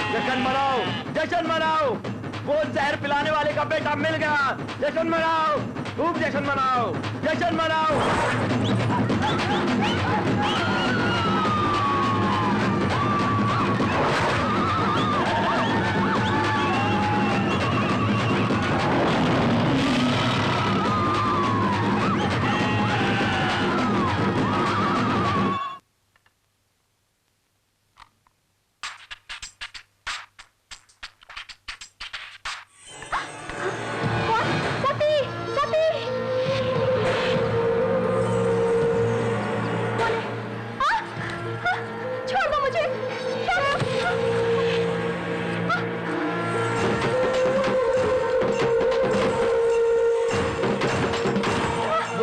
जश्न मनाओ, जश्न मनाओ। वो जहर पिलाने वाले का बेटा मिल गया। जश्न मनाओ, खूब जश्न मनाओ, जश्न मनाओ।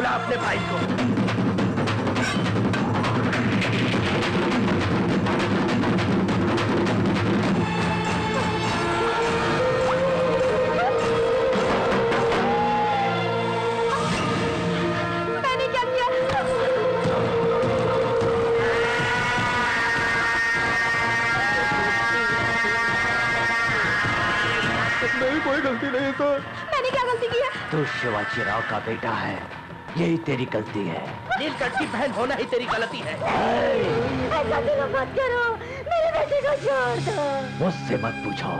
अपने भाई को। मैंने क्या किया? मेरी कोई गलती नहीं सर। मैंने क्या गलती की है? तू शिवाजी राव का बेटा है, यही तेरी गलती है। नीलकंठ की बहन होना ही तेरी गलती है। ऐसा तो मत करो, मेरे बेटे को छोड़ दो। मुझसे मत पूछो।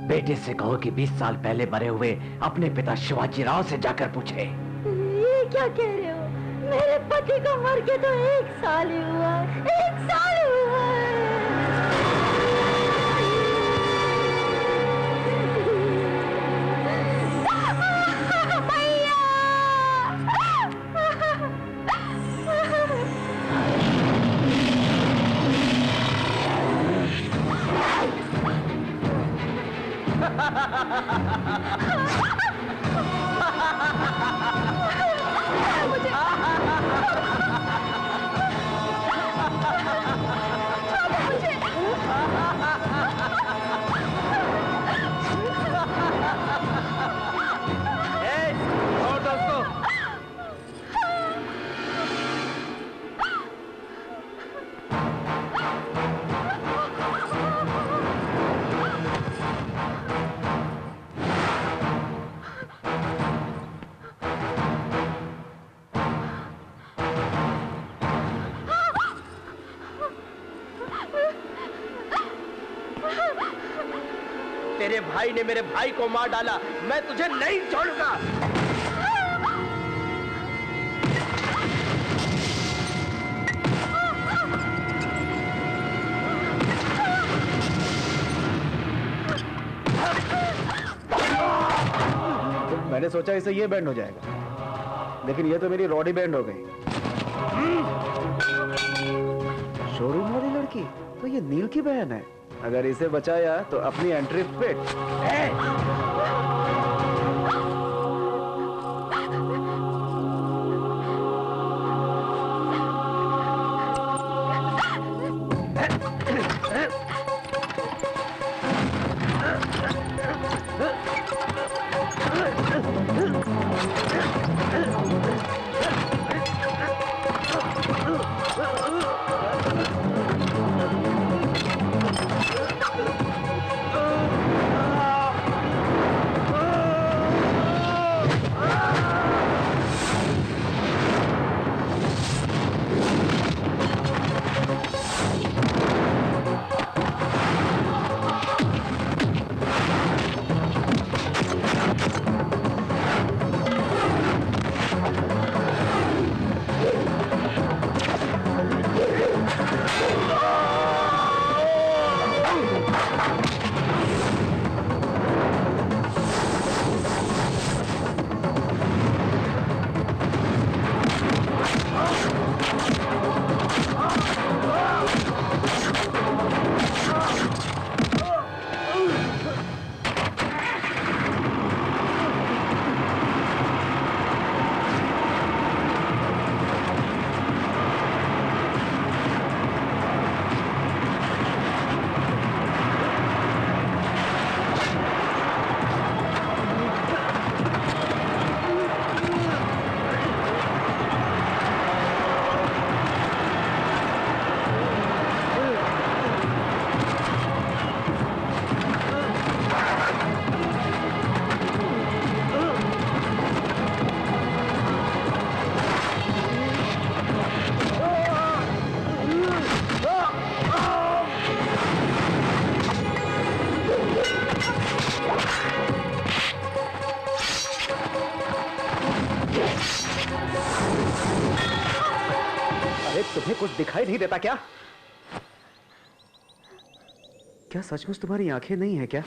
बेटे से कहो कि 20 साल पहले मरे हुए अपने पिता शिवाजी राव से जाकर पूछे। ये क्या कह रहे हो? मेरे पति को मर के तो 1 साल ही हुआ, 1 साल हुआ है। तेरे भाई ने मेरे भाई को मार डाला, मैं तुझे नहीं छोड़ूंगा। मैंने सोचा इसे ये बैंड हो जाएगा, लेकिन ये तो मेरी रॉडी बैंड हो गई। शोरूम वाली लड़की तो ये नील की बहन है। अगर इसे बचाया तो अपनी एंट्री फिट। तुम्हें कुछ दिखाई नहीं देता क्या? क्या सचमुच तुम्हारी आंखें नहीं है क्या?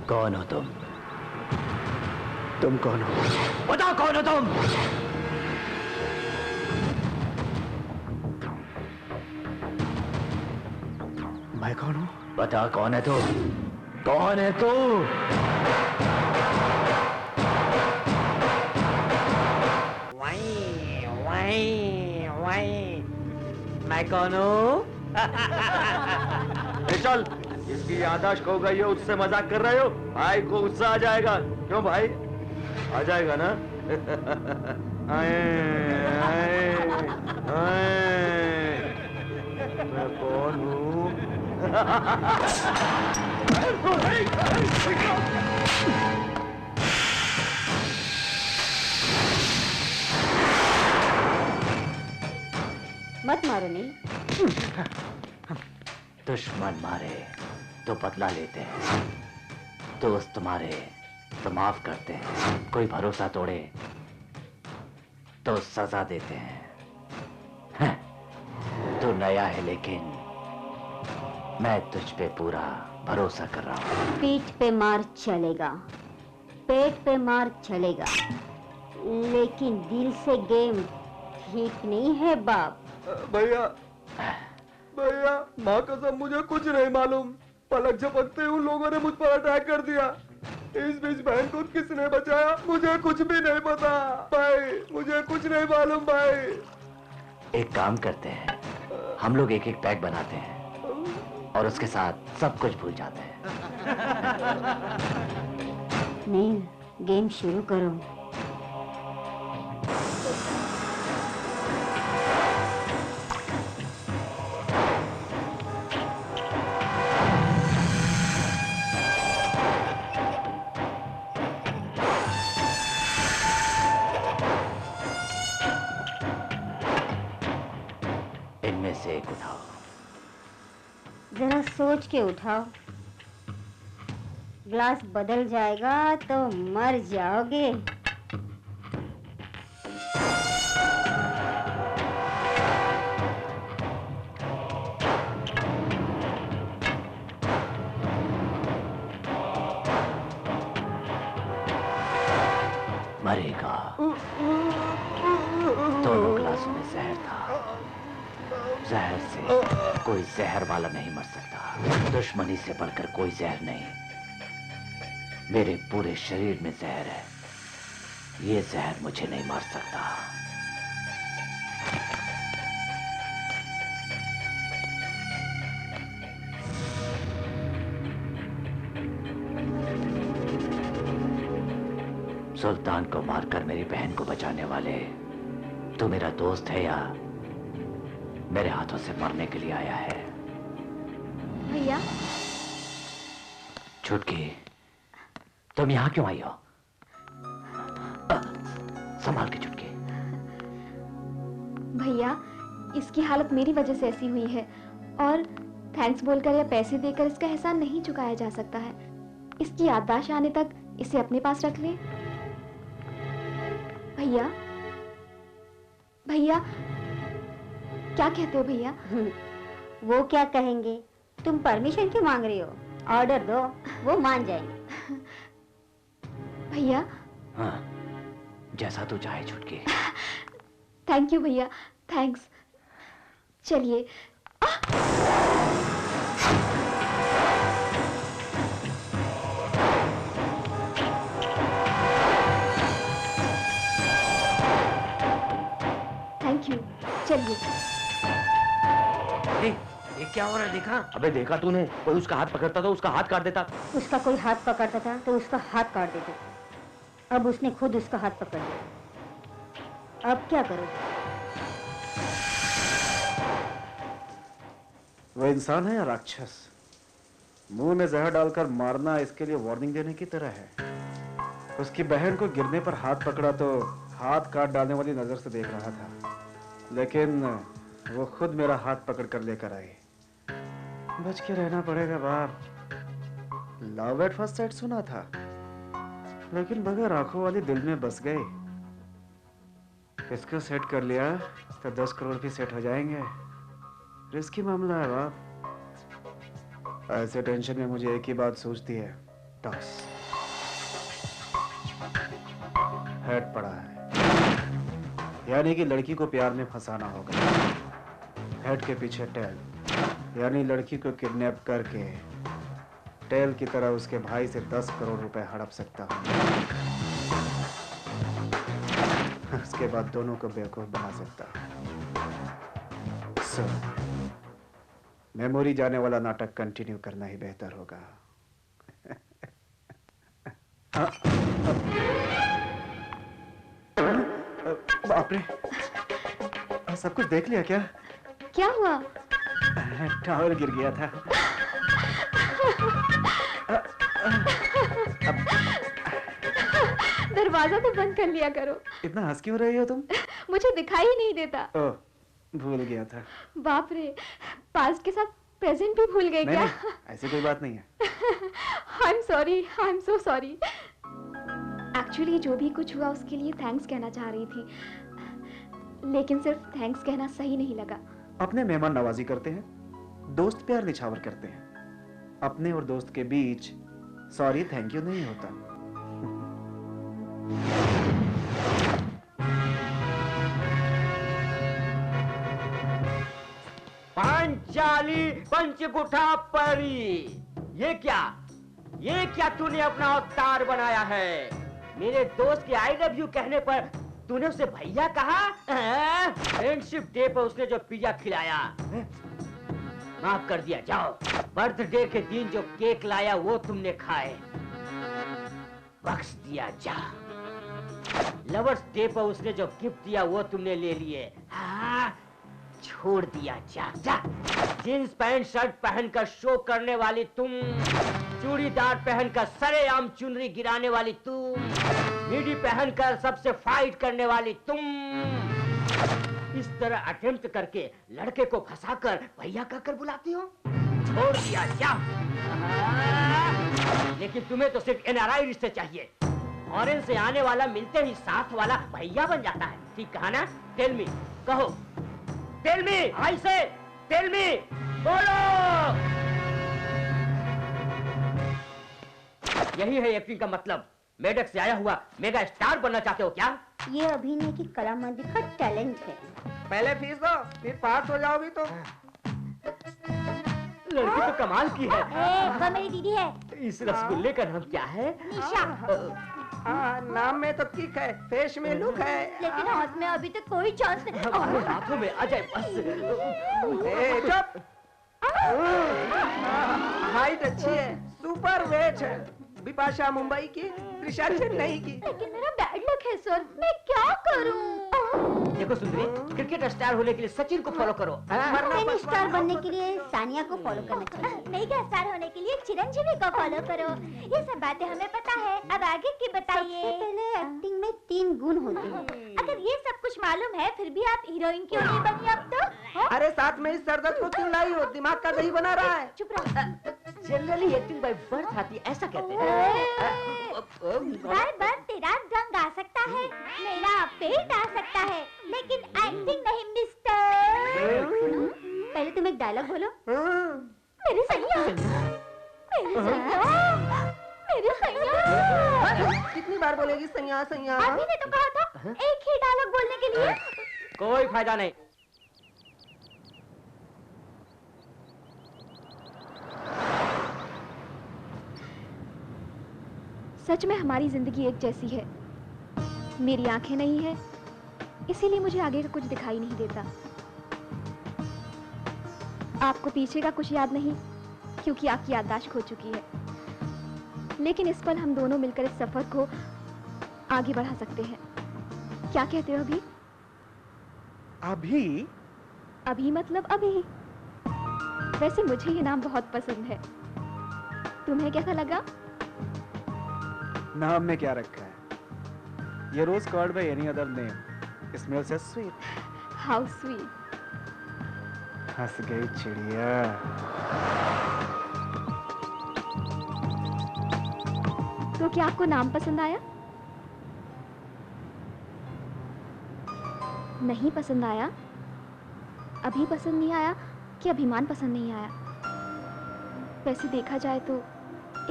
कौन हो तुम? तुम कौन हो? बताओ कौन हो तुम? मैं कौन हूं? बता कौन है तू? कौन है तू? मैं कौन हूँ? चल, इसकी याददाश्त खो गई हो, उससे मजाक कर रहे हो? भाई को गुस्सा आ जाएगा। क्यों भाई? आ जाएगा ना? आए, आए, आए। मैं कौन हूँ? मत मारो नहीं। दुश्मन मारे तो बदला लेते हैं, दोस्त मारे तो माफ करते हैं, कोई भरोसा तोड़े तो सजा देते हैं। तू नया है लेकिन मैं तुझ पे पूरा भरोसा कर रहा हूँ। पीठ पे मार चलेगा, पेट पे मार चलेगा, लेकिन दिल से गेम ठीक नहीं है बाप। भैया भैया, माँ कसम मुझे कुछ नहीं मालूम। पलक झपकते उन लोगों ने मुझ पर अटैक कर दिया। इस बीच बहन को किसने बचाया मुझे कुछ भी नहीं पता भाई, मुझे कुछ नहीं मालूम भाई। एक काम करते हैं, हम लोग एक एक पैक बनाते हैं और उसके साथ सब कुछ भूल जाते हैं। नील, गेम शुरू करो। इनमें से एक उठाओ। जरा सोच के उठाओ, ग्लास बदल जाएगा तो मर जाओगे। मरेगा। दोनों ग्लासों में जहर था। जहर से कोई जहर वाला नहीं मर सकता। दुश्मनी से बढ़कर कोई जहर नहीं। मेरे पूरे शरीर में जहर है, ये जहर मुझे नहीं मार सकता। सुल्तान को मारकर मेरी बहन को बचाने वाले तू मेरा दोस्त है या मेरे हाथों से मरने के लिए आया है? भैया, छुटकी, तुम यहाँ क्यों आई हो? संभाल के छुटकी। भैया, इसकी हालत मेरी वजह से ऐसी हुई है और थैंक्स बोलकर या पैसे देकर इसका एहसान नहीं चुकाया जा सकता है। इसकी याददाश्त आने तक इसे अपने पास रख ले। भैया, भैया, क्या कहते हो भैया? वो क्या कहेंगे? तुम परमिशन क्यों मांग रही हो? ऑर्डर दो, वो मान जाएंगे। भैया। हाँ, जैसा तू चाहे छुटकी। थैंक यू भैया, थैंक्स। चलिए। थैंक यू, चलिए। ये क्या हो रहा है देखा? अबे देखा तूने? कोई उसका हाथ पकड़ता तो उसका हाथ काट देता। उसका कोई हाथ पकड़ता था तो उसका हाथ काट देते। अब उसने खुद उसका हाथ पकड़ लिया। अब क्या करोगे? वो इंसान है या राक्षस? मुंह में जहर डालकर मारना इसके लिए वार्निंग देने की तरह है। उसकी बहन को गिरने पर हाथ पकड़ा तो हाथ काट डालने वाली नजर से देख रहा था, लेकिन वो खुद मेरा हाथ पकड़ कर लेकर आई। बच के रहना पड़ेगा बाप। लव एट फर्स्ट साइट सुना था, लेकिन बगैर आंखों वाली दिल में बस गई। इसको सेट कर लिया तो 10 करोड़ भी सेट हो जाएंगे। रिस्की मामला है बाप। ऐसे टेंशन में मुझे एक ही बात सूझती है, टॉस। हेड पड़ा है, यानी कि लड़की को प्यार में फंसाना होगा। हेड के पीछे टेल, यानी लड़की को किडनैप करके टेल की तरह उसके भाई से 10 करोड़ रुपए हड़प सकता हूँ। उसके बाद दोनों को बेवकूफ बना सकता हूँ। So, मेमोरी जाने वाला नाटक कंटिन्यू करना ही बेहतर होगा। बाप रे, सब कुछ देख लिया क्या? क्या हुआ? टावर गिर गया था। दरवाजा तो बंद कर लिया करो। इतना हंस क्यों रही हो तुम? मुझे दिखाई ही नहीं देता। ओह, भूल गया था। बाप रे, पास्ट के साथ प्रेजेंट भी भूल गए क्या? नहीं, ऐसी कोई बात नहीं है। I am sorry, I am so sorry. Actually जो भी कुछ हुआ उसके लिए थैंक्स कहना चाह रही थी, लेकिन सिर्फ थैंक्स कहना सही नहीं लगा। अपने मेहमान नवाजी करते हैं, दोस्त प्यार निछावर करते हैं। अपने और दोस्त के बीच सॉरी थैंक यू नहीं होता। पांचाली पंचकुठा परी, ये क्या तूने अपना अवतार बनाया है? मेरे दोस्त के आई लव यू कहने पर तूने उसे भैया कहा? फ्रेंडशिप डे पर उसने जो पिज्जा खिलाया माफ कर दिया, जाओ। बर्थडे के दिन जो केक लाया वो तुमने खाए, बख्श दिया, जा। लवर्स डे पर उसने जो गिफ्ट दिया वो तुमने ले लिए, हाँ, छोड़ दिया, जा जा। जींस पैंट शर्ट पहनकर शो करने वाली तुम, चूड़ीदार पहनकर सरेआम चुनरी गिराने वाली तुम, मिडी पहनकर सबसे फाइट करने वाली तुम, इस तरह अटेम्प्ट करके लड़के को फंसाकर भैया कहकर बुलाती हो, छोड़ दिया, जा। लेकिन तुम्हें तो सिर्फ एनआरआई रिश्ते चाहिए। फॉरेन से आने वाला मिलते ही साथ वाला भैया बन जाता है, ठीक कहा ना? टेल मी, कहो, टेल मी, आई से टेल मी, बोलो। यही है एक्टिंग का मतलब। मेडक से आया हुआ मेगा स्टार बनना चाहते हो क्या? ये अभिनय की कला मंदिर का टैलेंट है। पहले फीस दो, फिर पास हो जाओगी तो। लड़की तो कमाल की है। वो मेरी दीदी है। इस रसगुल्ले का नाम क्या है? निशा। नाम में तो किक है, फेस में लुक है, लेकिन हाथ में अभी तक कोई चांस नहीं। हाथों में आ जाए बस। चुप। हाइट अच्छी है, सुपर वेट है। बिपाशा मुंबई की, त्रिशा चेन्नई की। लेकिन मेरा बैड लक है सर, मैं क्या करूं? देखो सुंदरी, क्रिकेट स्टार होने के लिए सचिन को फॉलो करो। टेनिस स्टार बनने के लिए सानिया को फॉलो करना चाहिए। मेगा स्टार होने के लिए चिरंजीवी को फॉलो करो। ये सब बातें हमें पता है, अब आगे की बताइए। सबसे पहले एक्टिंग में 3 गुण होते हैं। अगर ये सब कुछ मालूम है फिर भी आप हीरोइन क्यों नहीं बनी अब तो? अरे साथ में इस सरदर्द को क्यों लाई हो? दिमाग का दही बना रहा है। चुप रहो। जनरली एक्टिंग बाय बर्थ आती है, ऐसा कहते हैं। बार बार तेरा रंग आ सकता है, मेरा पेट आ सकता है, लेकिन एक्टिंग नहीं मिस्टर। पहले तुम एक डायलॉग बोलो। मेरी सैया, मेरी सैया, मेरी सैया। कितनी बार बोलेगी सैया सैया? अभी ने तो कहा था एक ही डायलॉग बोलने के लिए। कोई फायदा नहीं। सच में हमारी जिंदगी एक जैसी है। मेरी आंखें नहीं है, इसीलिए मुझे आगे का कुछ दिखाई नहीं देता। आपको पीछे का कुछ याद नहीं, क्योंकि आपकी याददाश्त खो चुकी है। लेकिन इस पल हम दोनों मिलकर इस सफर को आगे बढ़ा सकते हैं। क्या कहते हो अभी? अभी? अभी मतलब अभी। वैसे मुझे ये नाम बहुत पसंद है। तुम्हें कैसा लगा? नाम में क्या रखा है? ये rose called by any other name smells as sweet. How sweet. हंस गई चिड़िया। तो क्या आपको नाम पसंद आया? नहीं पसंद आया? अभी पसंद नहीं आया कि अभिमान पसंद नहीं आया? वैसे देखा जाए तो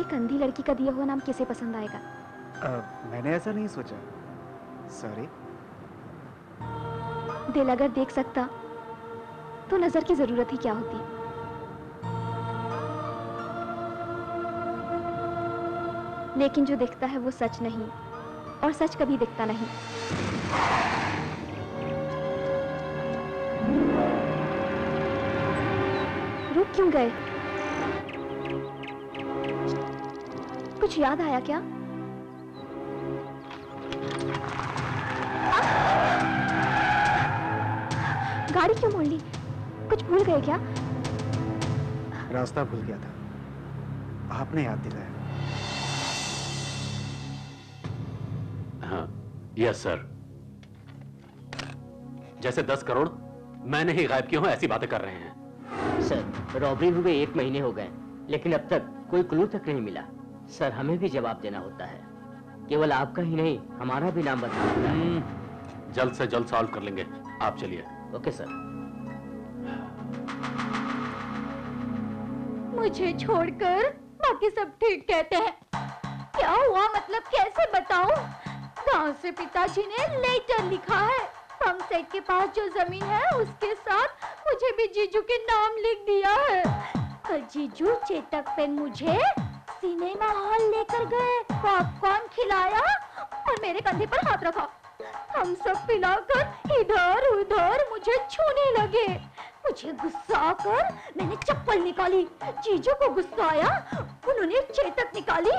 एक अंधी लड़की का दिया हुआ नाम किसे पसंद आएगा? मैंने ऐसा नहीं सोचा, सॉरी। दिल अगर देख सकता तो नजर की जरूरत ही क्या होती। लेकिन जो दिखता है वो सच नहीं, और सच कभी दिखता नहीं। रुक क्यों गए? कुछ याद आया क्या? गाड़ी क्यों मोड़ ली? कुछ भूल गए क्या? रास्ता भूल गया था, आपने याद दिलाया। हाँ, यस सर। जैसे 10 करोड़ मैंने ही गायब किए हो ऐसी बातें कर रहे हैं। सर, रॉबरी हुए 1 महीने हो गए, लेकिन अब तक कोई क्लू तक नहीं मिला। सर, हमें भी जवाब देना होता है। केवल आपका ही नहीं, हमारा भी नाम बताना होता है। जल्द से जल्द सॉल्व कर लेंगे, आप चलिए। Okay sir. मुझे छोड़कर बाकी सब ठीक कहते हैं। क्या हुआ मतलब कैसे बताऊं? गांव से पिताजी ने लेटर लिखा है। पंप सेट के पास जो जमीन है उसके साथ मुझे भी जीजू के नाम लिख दिया है। कल जीजू चेतक पे मुझे सिनेमा हॉल लेकर गए, पॉपकॉर्न खिलाया और मेरे कंधे पर हाथ रखा। हम सब पिलाकर इधर उधर मुझे छूने लगे। मुझे गुस्सा आकर मैंने चप्पल निकाली। जीजू को गुस्सा आया, उन्होंने चेतक निकाली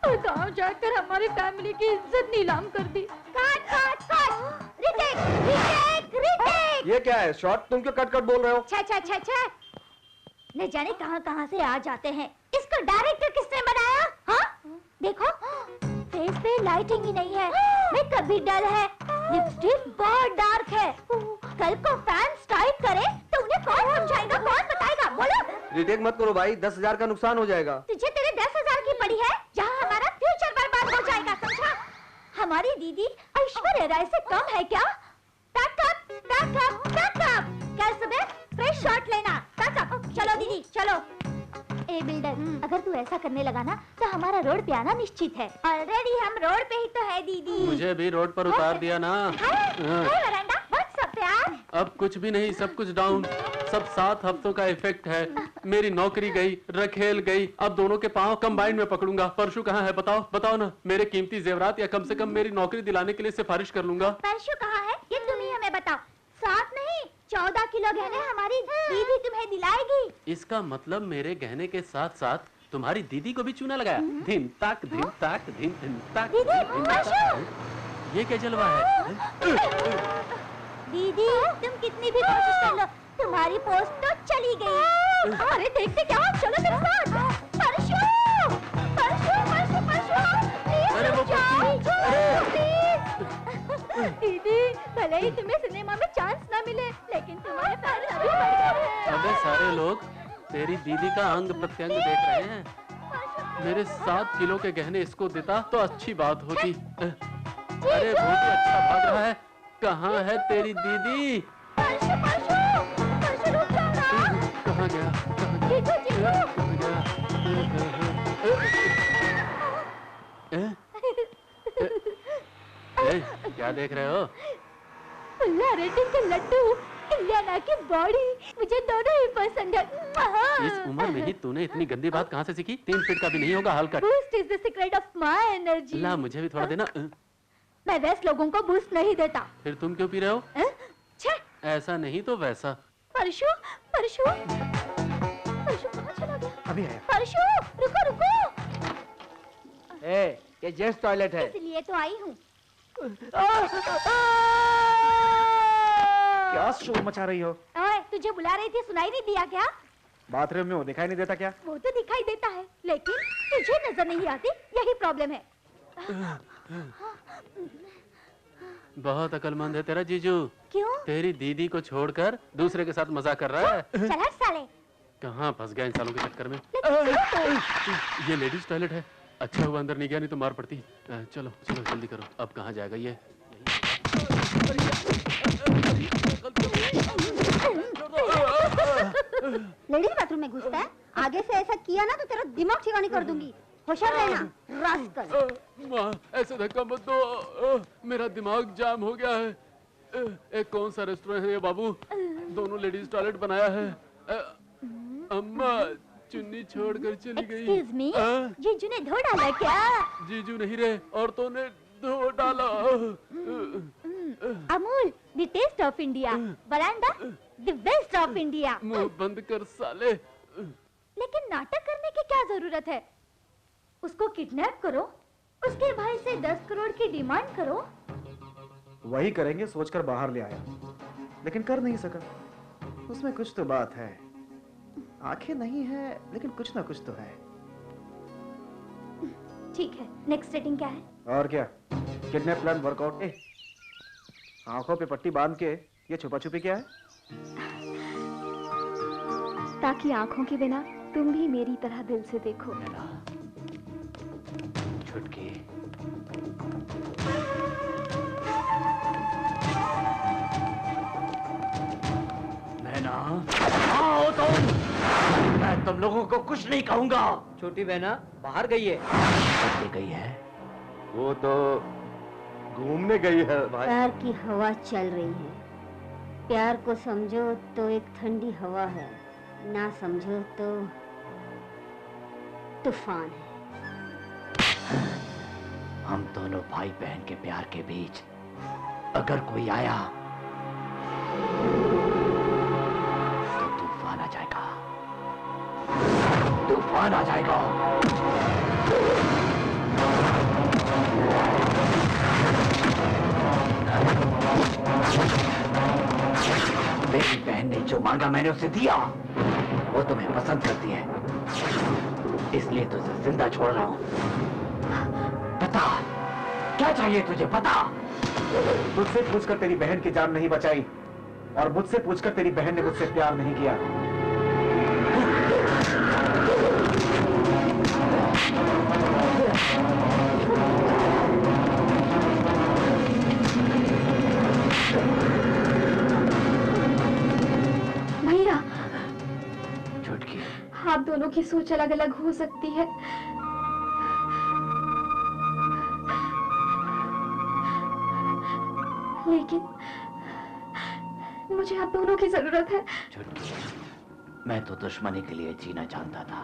और गांव जाकर हमारी फैमिली की इज्जत नीलाम कर दी। काट काट काट, रिटेक रिटेक रिटेक। ये क्या है? शॉट तुम क्यों कट कट बोल रहे हो? छे छे छे छे, न जाने कहां से आ जाते हैं। इसको डायरेक्टर किसने बनाया? हाँ देखो, फेस पे लाइटिंग ही नहीं है, मेकअप भी डल है, लिपस्टिक बहुत डार्क है। कल को फैंस टाइप करे तो उन्हें कौन समझाएगा, कौन बताएगा? बोलो। रिटेक मत करो भाई, 10,000 का नुकसान हो जाएगा। तुझे तेरे 10,000 की पड़ी है, जहाँ हमारा फ्यूचर बर्बाद हो जाएगा, समझा? हमारी दीदी ऐश्वर्या राय से कम है क्या? पैकअप पैकअप पैकअप, कल सुबह फ्रेश शॉट लेना। पैकअप, चलो दीदी चलो। ए बिल्डर, अगर तू ऐसा करने लगा ना तो हमारा रोड पे आना निश्चित है। ऑलरेडी हम रोड पे ही तो है दीदी। मुझे भी रोड पर उतार दिया ना। वरांडा, व्हाट्स अप यार? अब कुछ भी नहीं, सब कुछ डाउन। सब 7 हफ्तों का इफेक्ट है। मेरी नौकरी गई, रखेल गई, अब दोनों के पांव कंबाइंड में पकड़ूंगा। परशु कहाँ है? बताओ बताओ ना। मेरे कीमती जेवरात या कम से कम मेरी नौकरी दिलाने के लिए सिफारिश कर लूंगा। परशु कहाँ है ये तुम ही हमें बताओ। 7 नहीं 14 किलो गहने हमारी दीदी तुम्हें दिलाएगी। इसका मतलब मेरे गहने के साथ साथ तुम्हारी दीदी को भी चूना लगाया। धिन ताक धिन ताक धिन धिन ताक। ये क्या जलवा है? दीदी तुम कितनी भी कोशिश कर लो, तुम्हारी पोस्ट तो चली गई। अरे देखते क्या, चलो मेरे साथ। परशु परशु परशु परशु, अरे वो दीदी भले ही तुम्हें सिनेमा में चांस ना मिले, लेकिन तुम्हारे फैंस अभी बढ़ गए हैं। अबे सारे लोग तेरी दीदी का अंग प्रत्यंग देख रहे हैं। मेरे 7 किलो के गहने इसको देता तो अच्छी बात होती। अरे बहुत ही अच्छा भाग रहा है। कहाँ है तेरी दीदी? कहाँ गया? क्या देख रहे हो? पुल्ला रेटिंग के लड्डू, इलियाना की बॉडी, मुझे दोनों ही पसंद है। इस उम्र में ही तूने इतनी गंदी बात कहाँ से सीखी? 3 फीट का भी नहीं होगा हाल का। Boost is the secret of my energy. ला मुझे भी थोड़ा देना। मैं वैसे लोगों को बूस्ट नहीं देता। फिर तुम क्यों पी रहे हो? ऐसा नहीं तो वैसा। परशु परशु परशु कहाँ चला गया? अभी आया। परशु रुको रुको। ये जेंट्स टॉयलेट है। इसलिए तो आई हूँ। क्या शोर मचा रही हो? ओए, तुझे बुला रही थी, सुनाई नहीं दिया क्या? बाथरूम में हो, दिखाई नहीं देता क्या? वो तो दिखाई देता है, लेकिन तुझे नजर नहीं आती, यही प्रॉब्लम है। बहुत अकलमंद है तेरा जीजू। क्यों? तेरी दीदी को छोड़कर दूसरे के साथ मजाक कर रहा है। चल हट साले। कहाँ फंस गया इन सालों के चक्कर में। ये लेडीज टॉयलेट है। अच्छा हुआ अंदर नहीं गया, नहीं तो मार पड़ती। चलो चलो जल्दी करो। अब कहाँ जाएगा ये? लेडीज बाथरूम में घुसता है, आगे से ऐसा किया ना तो तेरा दिमाग ठिकाने कर दूंगी। होशियार रहना रास्कल। माँ ऐसे धक्का मत दो, मेरा दिमाग जाम हो गया है। एक कौन सा रेस्टोरेंट है ये बाबू? दोनों लेडीज टॉयलेट बनाया है। अम्मा चुन्नी छोड़कर चली गई। Excuse me, जीजू ने धो डाला क्या? जीजू नहीं रहे, औरतों ने धो डाला। Amul, the taste of India. Veranda, the best of India. मुंह बंद कर साले। लेकिन नाटक करने की क्या जरूरत है? उसको किडनैप करो, उसके भाई से 10 करोड़ की डिमांड करो। वही करेंगे सोचकर बाहर ले आया, लेकिन कर नहीं सका। उसमें कुछ तो बात है। आंखें नहीं है, लेकिन कुछ ना कुछ तो है। ठीक है, नेक्स्ट सेटिंग क्या है? और क्या, किडनैप प्लान वर्कआउट। आंखों पे पट्टी बांध के ये छुपा छुपी क्या है? ताकि आंखों के बिना तुम भी मेरी तरह दिल से देखो। छुटकी, नैना, आओ तुम। मैं तुम लोगों को कुछ नहीं कहूंगा। छोटी बहना बाहर गई है। कब गई है? वो तो घूमने गई है भाई। प्यार की हवा चल रही है। प्यार को समझो तो एक ठंडी हवा है, ना समझो तो तूफान है। हम दोनों भाई बहन के प्यार के बीच अगर कोई आया तो तूफान आ जाएगा, तूफान आ जाएगा। मेरी बहन ने जो मांगा मैंने उसे दिया। वो तुम्हें पसंद करती है, इसलिए तुझे जिंदा छोड़ रहा हूं। बता, क्या चाहिए तुझे? बता। तुझसे पूछकर तेरी बहन की जान नहीं बचाई, और मुझसे पूछकर तेरी बहन ने मुझसे प्यार नहीं किया। भैया, छुटकी, आप दोनों की सोच अलग अलग हो सकती है, लेकिन मुझे आप दोनों की जरूरत है। छुटकी, मैं तो दुश्मनी के लिए जीना जानता था,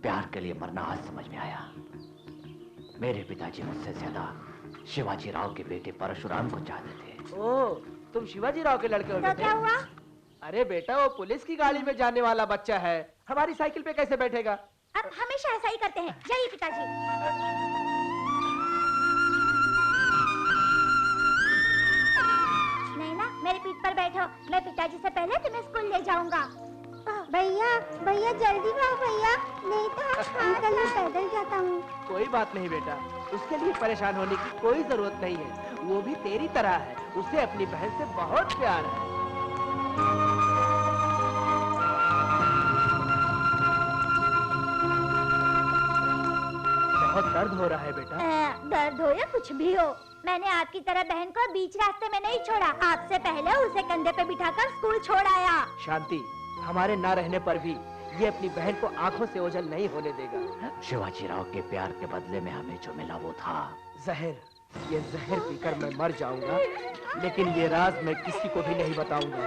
प्यार के लिए मरना आज समझ में आया। मेरे पिताजी मुझसे ज्यादा शिवाजी राव के बेटे परशुराम को चाहते थे। ओह, तुम शिवाजी राव के लड़के हो तो बेटे? क्या हुआ? अरे बेटा, वो पुलिस की गाड़ी में जाने वाला बच्चा है, हमारी साइकिल पे कैसे बैठेगा? अब हमेशा ऐसा ही करते हैं। जाइए पिताजी। नैना, मेरे पीठ पर बैठो, मैं पिताजी से पहले तुम्हें स्कूल ले जाऊंगा। भैया, भैया जल्दी आओ भैया, नहीं तो अंकल मैं पैदल जाता हूँ। कोई बात नहीं बेटा, उसके लिए परेशान होने की कोई जरूरत नहीं है। वो भी तेरी तरह है, उसे अपनी बहन से बहुत प्यार है। बहुत दर्द हो रहा है बेटा। दर्द हो या कुछ भी हो, मैंने आपकी तरह बहन को बीच रास्ते में नहीं छोड़ा। आपसे पहले उसे कंधे पे बिठाकर स्कूल छोड़ आया। शांति, हमारे ना रहने पर भी ये अपनी बहन को आंखों से ओझल नहीं होने देगा। शिवाजी राव के प्यार के बदले में हमें जो मिला वो था जहर। ये जहर पीकर मैं मर जाऊंगा, लेकिन ये राज मैं किसी को भी नहीं बताऊंगा।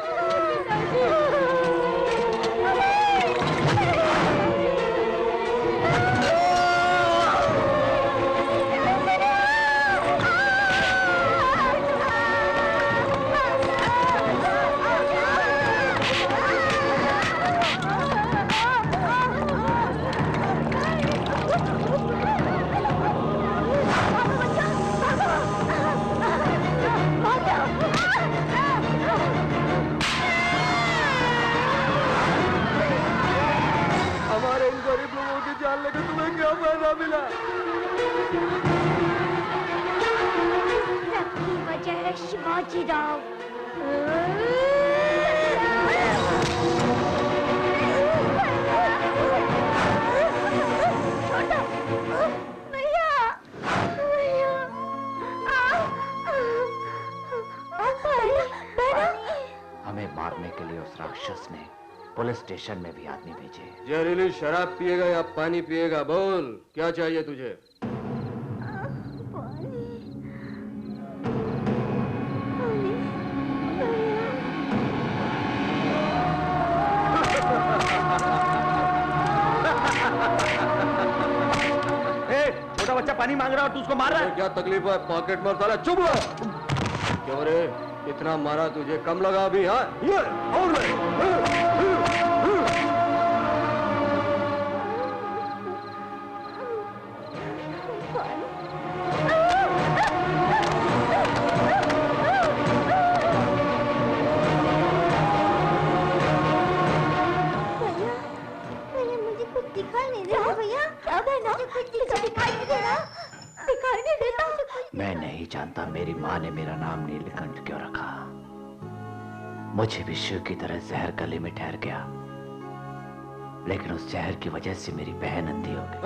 सबकी वजह है शिवाजी राव। हमें मारने के लिए उस राक्षस ने पुलिस स्टेशन में भी आदमी भेजे। जहरीली शराब पिएगा या पानी पिएगा? बोल, क्या चाहिए तुझे? छोटा बच्चा पानी मांग रहा है और तू उसको मार रहा है। क्या तकलीफ है? पॉकेट मार साला, चुप रहो। क्यों रे, इतना मारा तुझे कम लगा अभी? हाँ, ये और ले। मैं नहीं जानता मेरी माँ ने मेरा नाम नीलकंठ क्यों रखा। मुझे भी शिव की तरह जहर गले में ठहर गया, लेकिन उस जहर की वजह से मेरी बहन अंधी हो गई।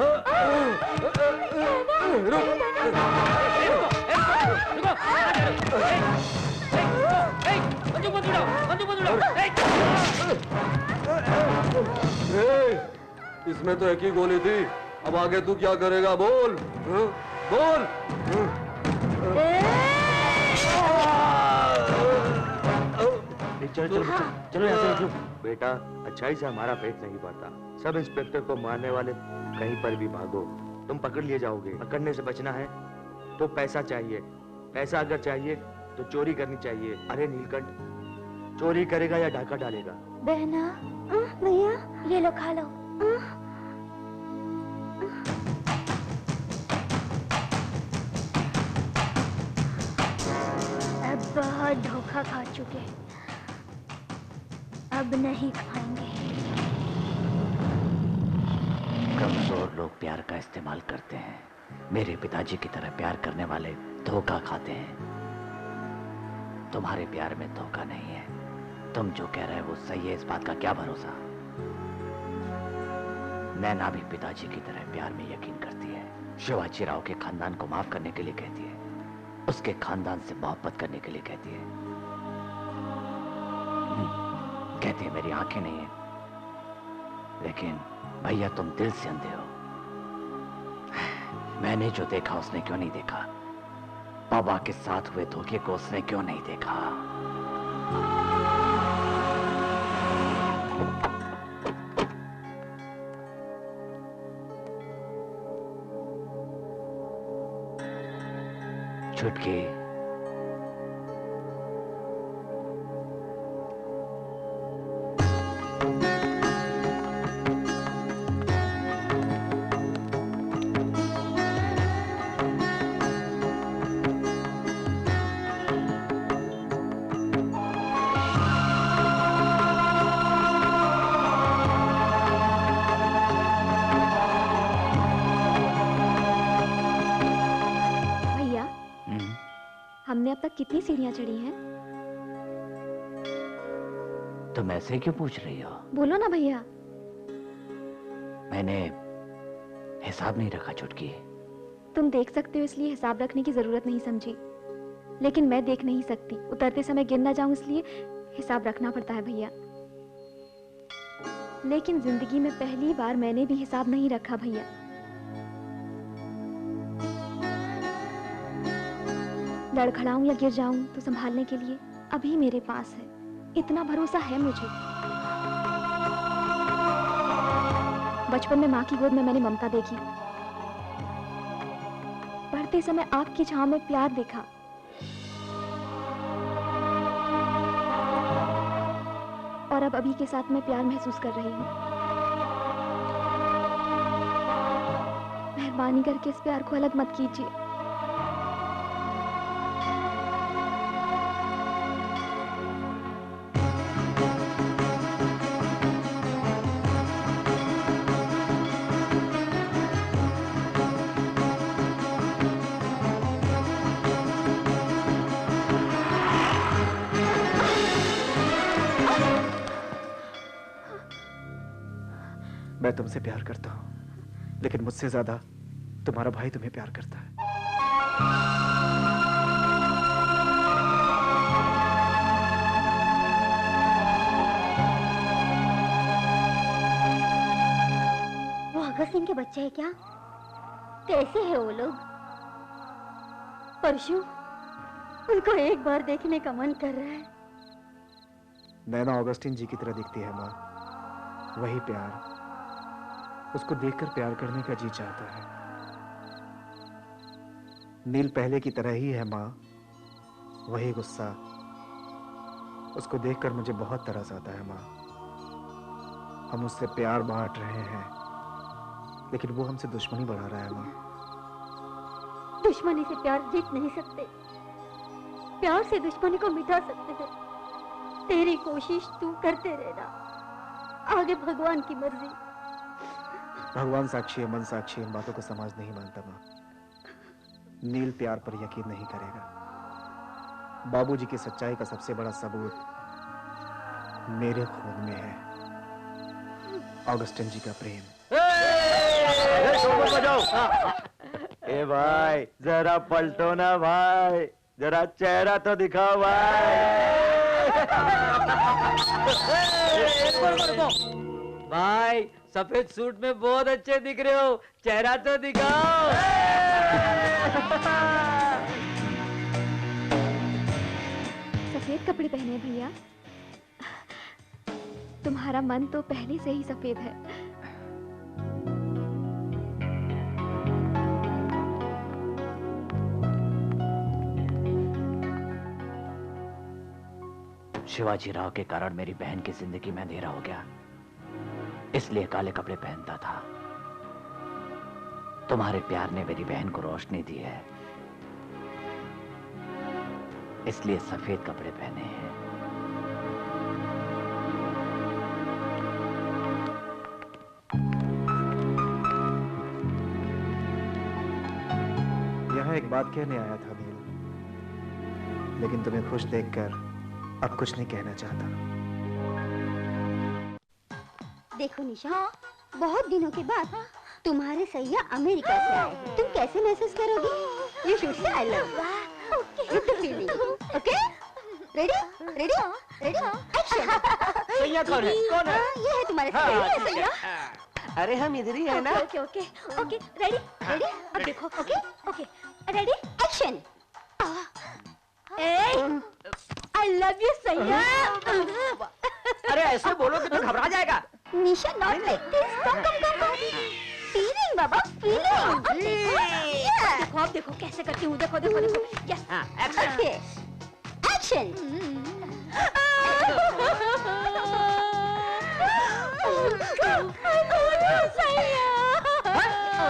इसमें तो एक ही गोली थी, अब आगे तू क्या करेगा? बोल बोल। चलो चलो चलो यहाँ से निकलो। बेटा, अच्छाई से हमारा पेट नहीं भरता। सब इंस्पेक्टर को मारने वाले कहीं पर भी भागो, तुम पकड़ लिए जाओगे। पकड़ने से बचना है तो पैसा चाहिए। पैसा अगर चाहिए तो चोरी करनी चाहिए। अरे नीलकंठ, चोरी करेगा या डाका डालेगा? बहना, भैया ये लो, खा लो। अब बहुत धोखा खा चुके, अब नहीं खाएंगे। कमजोर लोग प्यार का इस्तेमाल करते हैं, मेरे पिताजी की तरह प्यार करने वाले धोखा खाते हैं। तुम्हारे प्यार में धोखा नहीं है, तुम जो कह रहे हो वो सही है, इस बात का क्या भरोसा। नैना भी पिताजी की तरह प्यार में यकीन करती है, शिवाजी राव के खानदान को माफ करने के लिए कहती है, उसके खानदान से मोहब्बत करने के लिए कहती है। कहती है मेरी आंखें नहीं है, लेकिन भैया तुम दिल से अंधे हो। मैंने जो देखा उसने क्यों नहीं देखा? बाबा के साथ हुए धोखे को उसने क्यों नहीं देखा? छुटकी, हमने अब तक कितनी सीढ़ियां चढ़ी हैं? तुम ऐसे क्यों पूछ रही हो? बोलो ना भैया। मैंने हिसाब नहीं रखा छुटकी। तुम देख सकते हो इसलिए हिसाब रखने की जरूरत नहीं समझी, लेकिन मैं देख नहीं सकती, उतरते समय गिर ना जाऊं इसलिए हिसाब रखना पड़ता है भैया। लेकिन जिंदगी में पहली बार मैंने भी हिसाब नहीं रखा भैया। लड़खड़ाऊं या गिर जाऊं तो संभालने के लिए अभी मेरे पास है, इतना भरोसा है मुझे। बचपन में माँ की गोद में मैंने ममता देखी, पढ़ते समय आग की छांव में प्यार देखा, और अब अभी के साथ मैं प्यार महसूस कर रही हूँ। मेहरबानी करके इस प्यार को अलग मत कीजिए। मैं तुमसे प्यार करता हूं, लेकिन मुझसे ज्यादा तुम्हारा भाई तुम्हें प्यार करता है। वो भगत सिंह के बच्चे हैं क्या? कैसे हैं वो लोग? परशु, उनको एक बार देखने का मन कर रहा है। नैना ऑगस्टिन जी की तरह दिखती है माँ, वही प्यार, उसको देखकर प्यार करने का जी चाहता है। नील पहले की तरह ही है माँ, वही गुस्सा, उसको देखकर मुझे बहुत तरस आता है माँ। हम उससे प्यार बांट रहे हैं, लेकिन वो हमसे दुश्मनी बढ़ा रहा है माँ। दुश्मनी से प्यार जीत नहीं सकते, प्यार से दुश्मनी को मिटा सकते हैं। तेरी कोशिश तू करते रहना, आगे भगवान की मर्जी। भगवान साक्षी है, मन साक्षी, इन बातों को समाज नहीं मानता माँ। नील प्यार पर यकीन नहीं करेगा। बाबूजी की सच्चाई का सबसे बड़ा सबूत मेरे खून में है, ऑगस्टिन जी का प्रेम। ए भाई जरा पलटो ना भाई, जरा चेहरा तो दिखाओ भाई सफेद सूट में बहुत अच्छे दिख रहे हो, चेहरा तो दिखाओ। सफेद कपड़े पहने भैया, तुम्हारा मन तो पहले से ही सफेद है। शिवाजी राव के कारण मेरी बहन की जिंदगी में अंधेरा हो गया, इसलिए काले कपड़े पहनता था। तुम्हारे प्यार ने मेरी बहन को रोशनी दी है, इसलिए सफेद कपड़े पहने हैं। यहाँ एक बात कहने आया था नील, लेकिन तुम्हें खुश देखकर अब कुछ नहीं कहना चाहता। देखो निशा, बहुत दिनों के बाद तुम्हारे सैया अमेरिका से आए, तुम कैसे महसूस करोगी? You should say I love you. With the feeling. Okay, ready ready ready, action. सैया कौन है? कौन है? ये है तुम्हारे सैया। अरे हम इधर ही है ना। Okay okay okay, ready ready, अब देखो। Okay okay, ready, action. I love you सैया। अरे ऐसे बोलो कि तो घबरा जाएगा। Nisha, not like this. Come feeling बाबा, फीलिंग। देखो अब देखो कैसे करती हूँ, देखो देखो देखो। Yes, okay, action.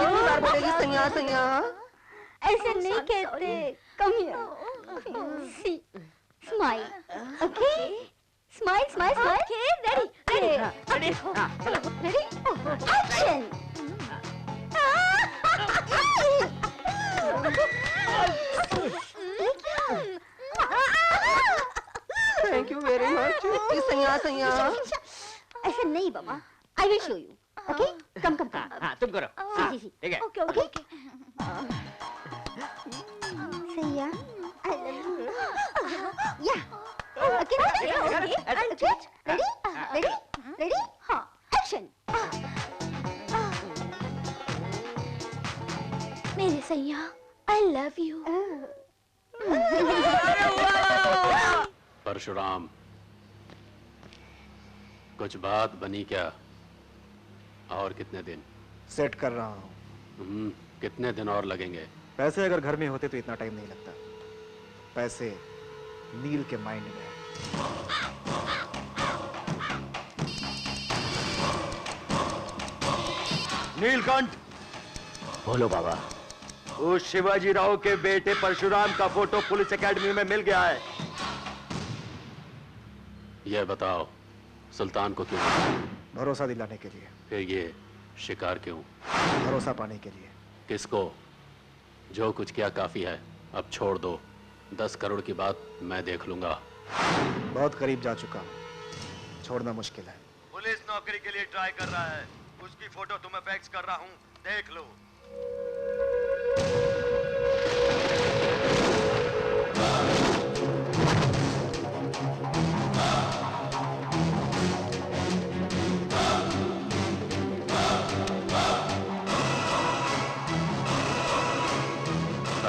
कितनी बार बोलेगी सैया सैया? ऐसे नहीं कहते। Come here, see, smile. Okay, smile smile smile. Okay, ready ready, ready, action. Thank you very much. सैया सैया ऐसे नहीं बाबा, I will show you. Okay, come come come. हाँ तुम करो। सी सी, ठीक है। Okay okay okay. सैया, I love you. Yeah, okay okay, ready ready ready, हाँ, एक्शन। मेरे सैया, आई लव यू। परशुराम, कुछ बात बनी क्या? और कितने दिन? सेट कर रहा हूँ। कितने दिन और लगेंगे? पैसे अगर घर में होते तो इतना टाइम नहीं लगता। पैसे नील के माइंड में है। नीलकंठ, बोलो बाबा। उस शिवाजी राव के बेटे परशुराम का फोटो पुलिस एकेडमी में मिल गया है। यह बताओ, सुल्तान को क्यों? भरोसा दिलाने के लिए। फिर ये शिकार क्यों? भरोसा पाने के लिए। किसको? जो कुछ किया काफी है, अब छोड़ दो। 10 करोड़ की बात मैं देख लूंगा। बहुत करीब जा चुका हूँ, छोड़ना मुश्किल है। पुलिस नौकरी के लिए ट्राई कर रहा है, उसकी फोटो तुम्हें फैक्स कर रहा हूँ, देख लो।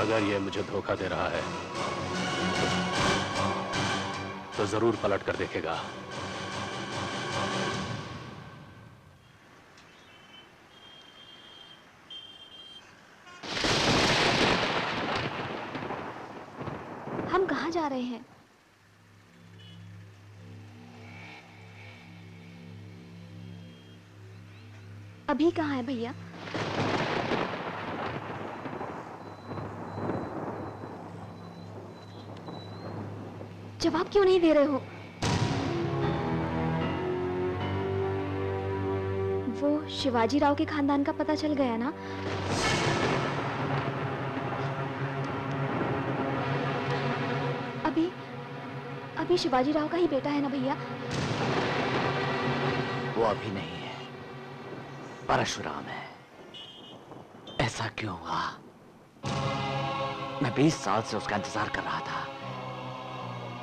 अगर ये मुझे धोखा दे रहा है तो जरूर पलट कर देखेगा। हम कहाँ जा रहे हैं? अभी कहाँ है भैया? जवाब क्यों नहीं दे रहे हो? वो शिवाजी राव के खानदान का पता चल गया ना? भी शिवाजी राव का ही बेटा है ना भैया? वो अभी नहीं है, परशुराम है। ऐसा क्यों हुआ? मैं 20 साल से उसका इंतजार कर रहा था।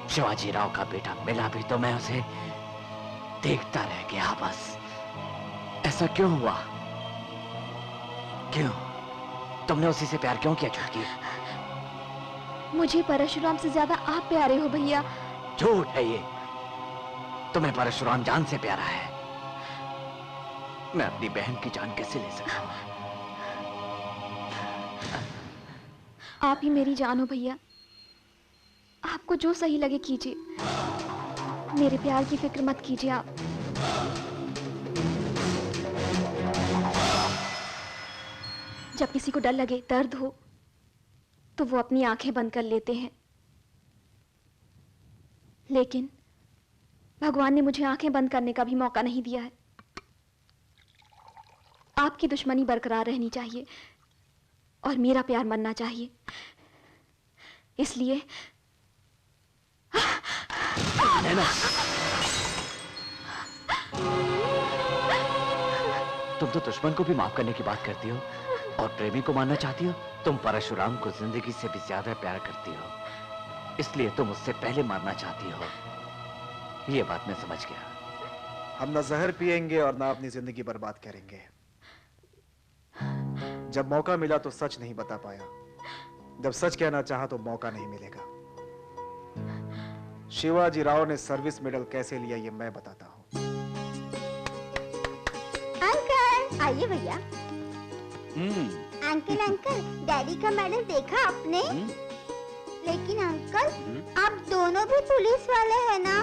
शिवाजी राव का बेटा मिला भी तो मैं उसे देखता रह गया बस। ऐसा क्यों हुआ? क्यों? तुमने उसी से प्यार क्यों किया छुटकी? मुझे परशुराम से ज्यादा आप प्यारे हो भैया। झूठ है ये। तुम्हें परशुराम जान से प्यारा है। मैं अपनी बहन की जान कैसे ले सकता हूं? आप ही मेरी जान हो भैया। आपको जो सही लगे कीजिए, मेरे प्यार की फिक्र मत कीजिए आप। जब किसी को डर लगे, दर्द हो, तो वो अपनी आंखें बंद कर लेते हैं, लेकिन भगवान ने मुझे आंखें बंद करने का भी मौका नहीं दिया है। आपकी दुश्मनी बरकरार रहनी चाहिए और मेरा प्यार मरना चाहिए। इसलिए तुम तो दुश्मन को भी माफ करने की बात करती हो और प्रेमी को मानना चाहती हो। तुम परशुराम को जिंदगी से भी ज्यादा प्यार करती हो, इसलिए तुम उससे पहले मारना चाहती हो। ये बात मैं समझ गया। हम ना जहर पिएंगे और ना अपनी जिंदगी बर्बाद करेंगे। जब मौका मिला तो सच नहीं बता पाया, जब सच कहना चाहा तो मौका नहीं मिलेगा। शिवाजी राव ने सर्विस मेडल कैसे लिया ये मैं बताता हूँ। अंकल आइए भैया। अंकल अंकल डैडी का मेडल देखा आपने? लेकिन अंकल आप दोनों भी पुलिस वाले हैं ना,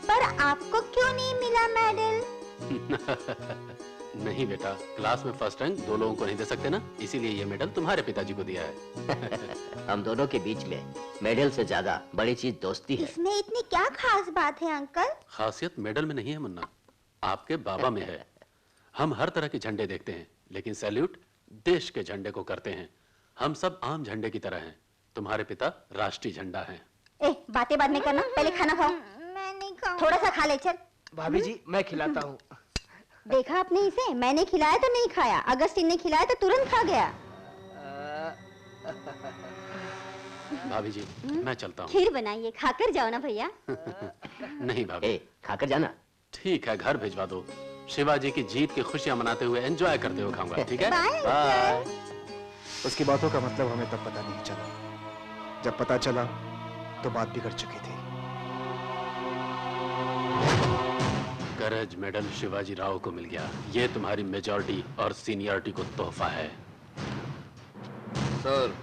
पर आपको क्यों नहीं मिला मेडल? नहीं बेटा, क्लास में फर्स्ट रैंक 2 लोगों को नहीं दे सकते ना, इसीलिए ये मेडल तुम्हारे पिताजी को दिया है। हम दोनों के बीच में मेडल से ज्यादा बड़ी चीज दोस्ती है। इसमें इतनी क्या खास बात है अंकल? खासियत मेडल में नहीं है मुन्ना, आपके बाबा में है। हम हर तरह के झंडे देखते हैं, लेकिन सैल्यूट देश के झंडे को करते हैं। हम सब आम झंडे की तरह हैं। तुम्हारे पिता राष्ट्रीय झंडा हैं। बातें बाद में करना, पहले खाना खाओ। मैं नहीं खाऊं। थोड़ा सा खा ले चल। भाभी जी मैं खिलाता हूँ। देखा आपने इसे? मैंने खिलाया तो नहीं खाया, अगस्टिन ने खिलाया तो तुरंत खा गया। भाभी जी मैं चलता हूँ। खीर बनाइए, खाकर जाओ ना भैया। नहीं भाभी, खाकर जाना। ठीक है, घर भिजवा दो। शिवाजी की जीत की खुशियां मनाते हुए एंजॉय करते हुए खाऊंगा, ठीक है? बाय। उसकी बातों का मतलब हमें तब पता नहीं चला, जब पता चला तो बात बिगड़ चुकी थी। करेज मेडल शिवाजी राव को मिल गया। ये तुम्हारी मेजॉरिटी और सीनियरिटी को तोहफा है। सर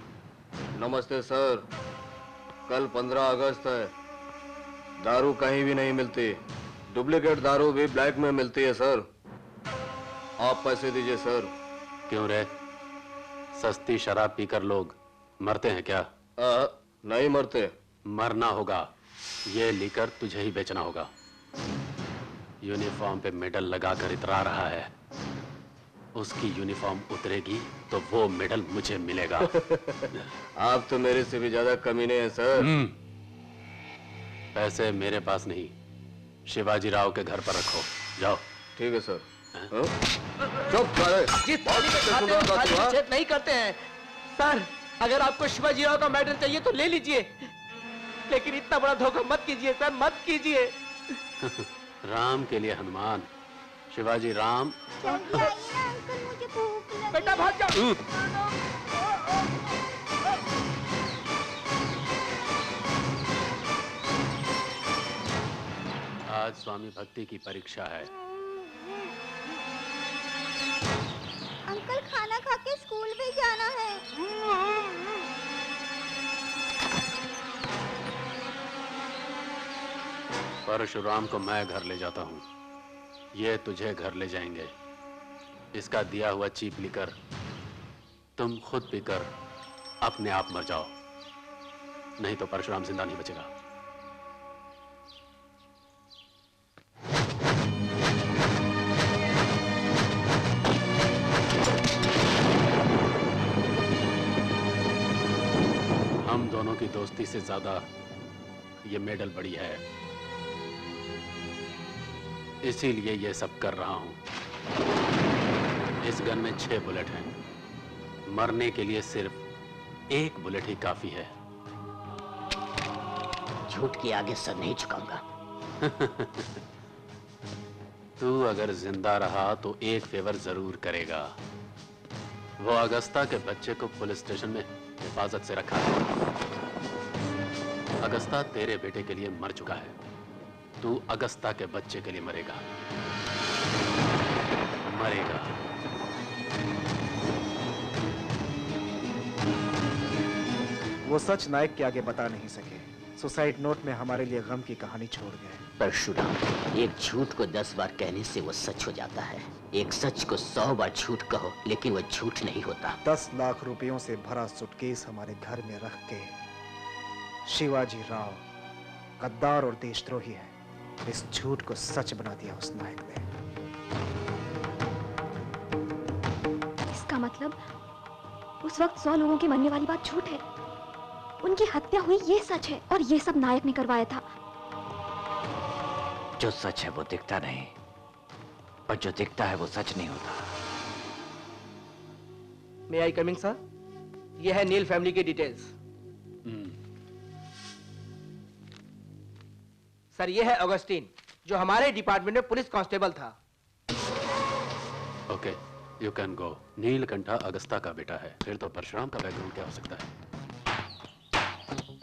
नमस्ते सर। कल 15 अगस्त है। दारू कहीं भी नहीं मिलती, डुप्लीकेट दारू भी ब्लैक में मिलती है सर। आप पैसे दीजिए सर। क्यों रे, सस्ती शराब पीकर लोग मरते हैं क्या? नहीं मरते। मरना होगा, ये लेकर तुझे ही बेचना होगा। यूनिफॉर्म पे मेडल लगाकर इतरा रहा है, उसकी यूनिफॉर्म उतरेगी तो वो मेडल मुझे मिलेगा। आप तो मेरे से भी ज्यादा कमीने हैं सर। पैसे मेरे पास नहीं, शिवाजी राव के घर पर रखो। जाओ। ठीक है सर। चुप करे। जिस थाली में खाते हैं वो थाली में छेद नहीं करते हैं। सर अगर आपको शिवाजी राव का मेडल चाहिए तो ले लीजिए, लेकिन इतना बड़ा धोखा मत कीजिए सर, मत कीजिए। राम के लिए हनुमान, शिवाजी राम। जल्दी आइए ना अंकल, मुझे भूख लगी। बेटा भाग जाओ। आज स्वामी भक्ति की परीक्षा है। अंकल खाना खा के स्कूल भी जाना है। परशुराम को मैं घर ले जाता हूँ, ये तुझे घर ले जाएंगे। इसका दिया हुआ चीप लेकर तुम खुद पीकर अपने आप मर जाओ, नहीं तो परशुराम जिंदा नहीं बचेगा। हम दोनों की दोस्ती से ज्यादा ये मेडल बड़ी है। इसीलिए ये सब कर रहा हूं। इस गन में 6 बुलेट हैं। मरने के लिए सिर्फ 1 बुलेट ही काफी है। झूठ के आगे सर नहीं झुकाऊंगा। तू अगर जिंदा रहा तो एक फेवर जरूर करेगा। वो अगस्ता के बच्चे को पुलिस स्टेशन में हिफाजत से रखा है। अगस्ता तेरे बेटे के लिए मर चुका है। तू अगस्ता के बच्चे के लिए मरेगा। मरेगा। वो सच नायक के आगे बता नहीं सके। सुसाइड नोट में हमारे लिए गम की कहानी छोड़ गए। परशुराम, एक झूठ को 10 बार कहने से वो सच हो जाता है। एक सच को 100 बार झूठ कहो, लेकिन वो झूठ नहीं होता। 10 लाख रुपयों से भरा सूटकेस हमारे घर में रख के शिवाजी राव गद्दार और देशद्रोही है, इस झूठ को सच बना दिया उस नायक ने। इसका मतलब उस वक्त 100 लोगों के मरने वाली बात झूठ है। उनकी हत्या हुई ये सच है, और ये सब नायक ने करवाया था। जो सच है वो दिखता नहीं, और जो दिखता है वो सच नहीं होता। May I coming sir? ये है नील फैमिली की डिटेल्स। सर ये है ऑगस्टीन, जो हमारे डिपार्टमेंट में पुलिस कांस्टेबल था। Okay, you can go. Neelkantha Augusta का बेटा है, फिर तो परशुराम का बैकग्राउंड क्या हो सकता है?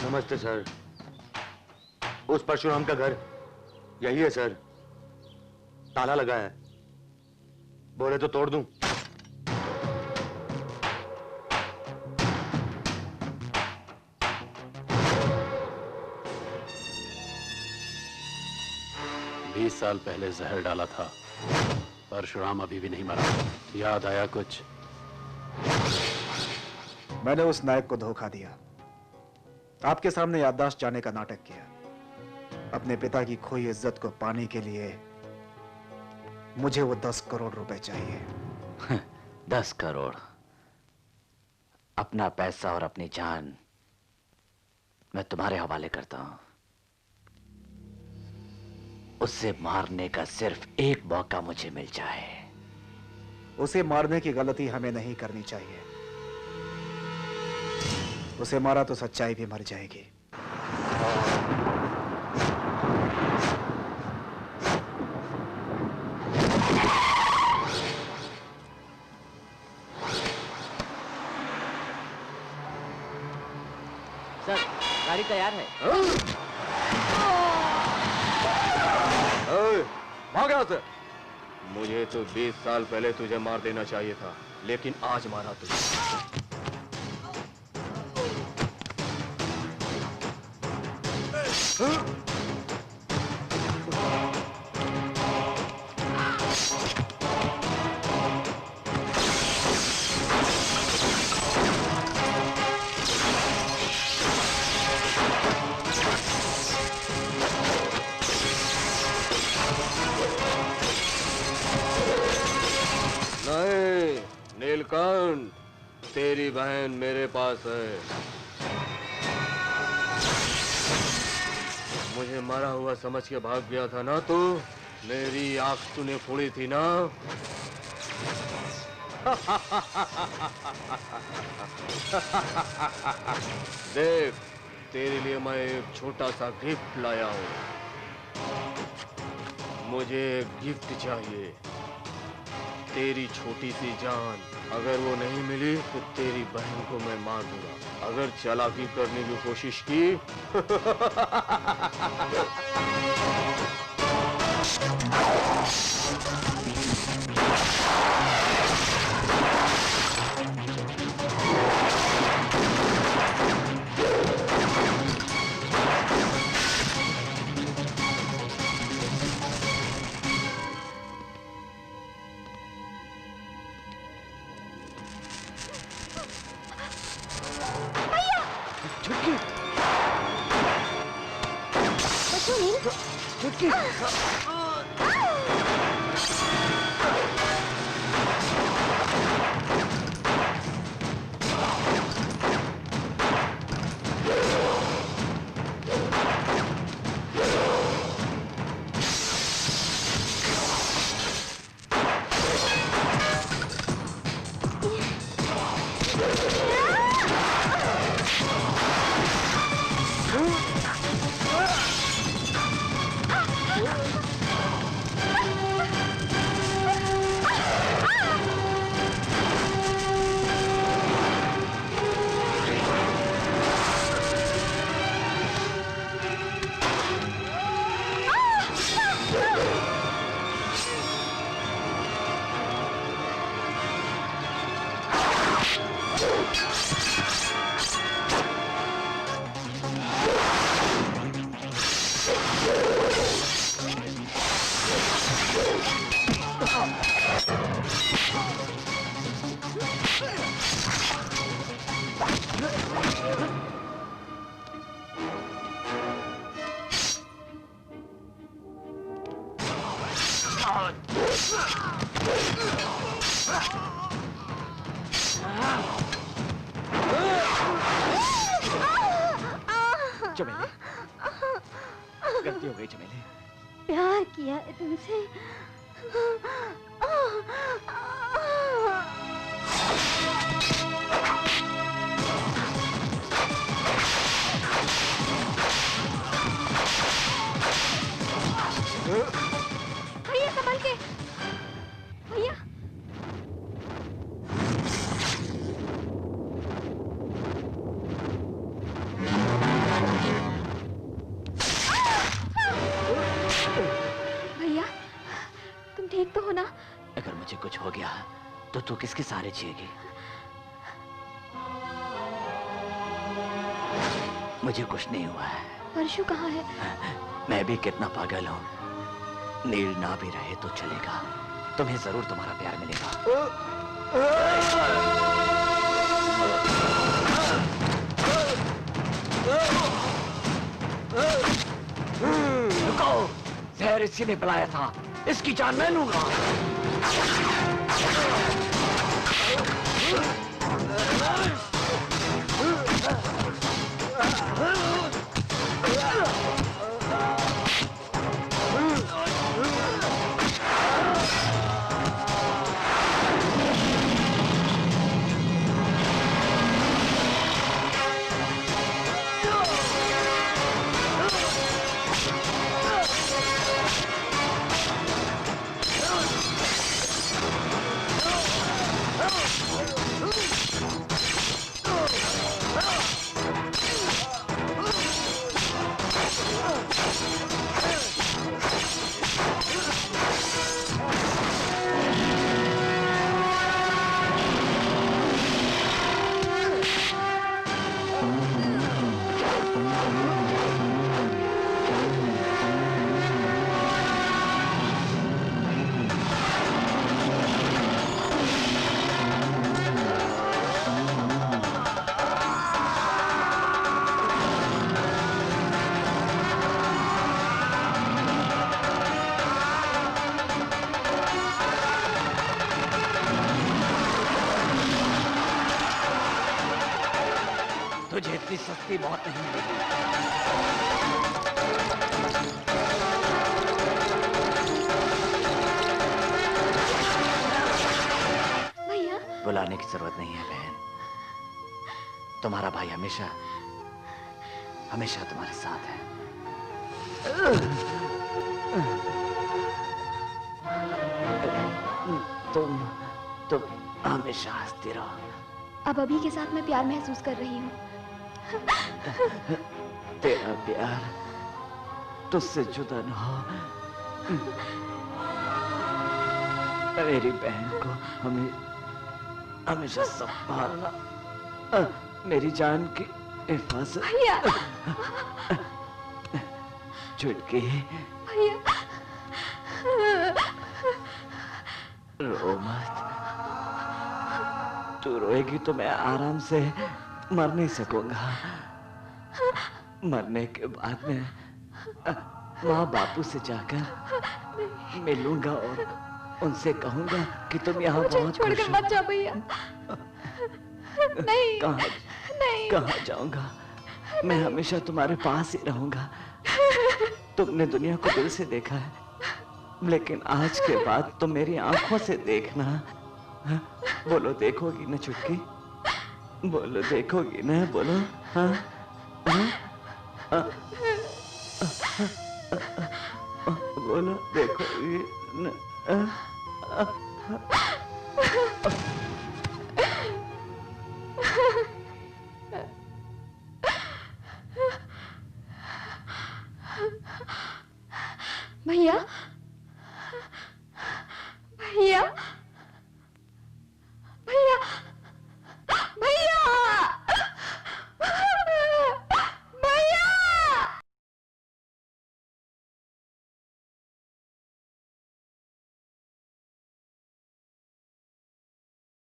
नमस्ते सर। उस परशुराम का घर यही है सर। ताला लगा है, बोले तो तोड़ दूं। बीस साल पहले जहर डाला था। परशुराम अभी भी नहीं मरा। याद आया कुछ? मैंने उस नायक को धोखा दिया, आपके सामने याददाश्त जाने का नाटक किया। अपने पिता की खोई इज्जत को पाने के लिए मुझे वो 10 करोड़ रुपए चाहिए। 10 करोड़? अपना पैसा और अपनी जान मैं तुम्हारे हवाले करता हूं। उसे मारने का सिर्फ एक मौका मुझे मिल जाए। उसे मारने की गलती हमें नहीं करनी चाहिए। उसे मारा तो सच्चाई भी मर जाएगी। सर, गाड़ी तैयार है। भाग यहाँ से। मुझे तो 20 साल पहले तुझे मार देना चाहिए था, लेकिन आज मारा तुझे। नहीं नीलकंठ, तेरी बहन मेरे पास है। मुझे मरा हुआ समझ के भाग गया था ना तू? मेरी आंख तूने फोड़ी थी ना? देख, तेरे लिए मैं एक छोटा सा गिफ्ट लाया हूँ। मुझे गिफ्ट चाहिए, तेरी छोटी सी जान। अगर वो नहीं मिली तो तेरी बहन को मैं मार दूंगा। अगर चालाकी करने की कोशिश की चमेली, गलती हो गई चमेली। प्यार किया है तुमसे। भैया संभल के। भैया भैया तुम ठीक तो हो ना? अगर मुझे कुछ हो गया तो तू किसके सहारे जिएगी? मुझे कुछ नहीं हुआ है। परशु कहाँ है? मैं भी कितना पागल हूँ। नील ना भी रहे तो चलेगा, तुम्हें जरूर तुम्हारा प्यार मिलेगा। रुको, जहर इसी ने पिलाया था, इसकी जान मैं लूंगा। तुझे इतनी सस्ती मौत नहीं मिलेगी। भैया बुलाने की जरूरत नहीं है बहन। तुम्हारा भाई हमेशा हमेशा तुम्हारे साथ है। तुम हमेशा हंसती रहो। अब अभी के साथ मैं प्यार महसूस कर रही हूँ। तेरा प्यार तुझसे जुदा न हो। मेरी बहन को हमेशा संभालना, मेरी जान की हिफाजत। भैया चुटकी, भैया रो मत। तू रोएगी तो मैं आराम से मर नहीं सकूंगा। मरने के बाद में माँ बापू से जाकर मिलूंगा और उनसे कहूंगा कि तुम यहाँ बहुत छोड़कर मत जाओ भैया। नहीं नहीं, कहाँ जाऊंगा? मैं हमेशा तुम्हारे पास ही रहूंगा। तुमने दुनिया को दिल से देखा है, लेकिन आज के बाद तुम मेरी आंखों से देखना। बोलो देखोगी ना चुटकी? बोलो देखोगी ना? बोलो हाँ बोलो देखोगी ना? भैया भैया भैया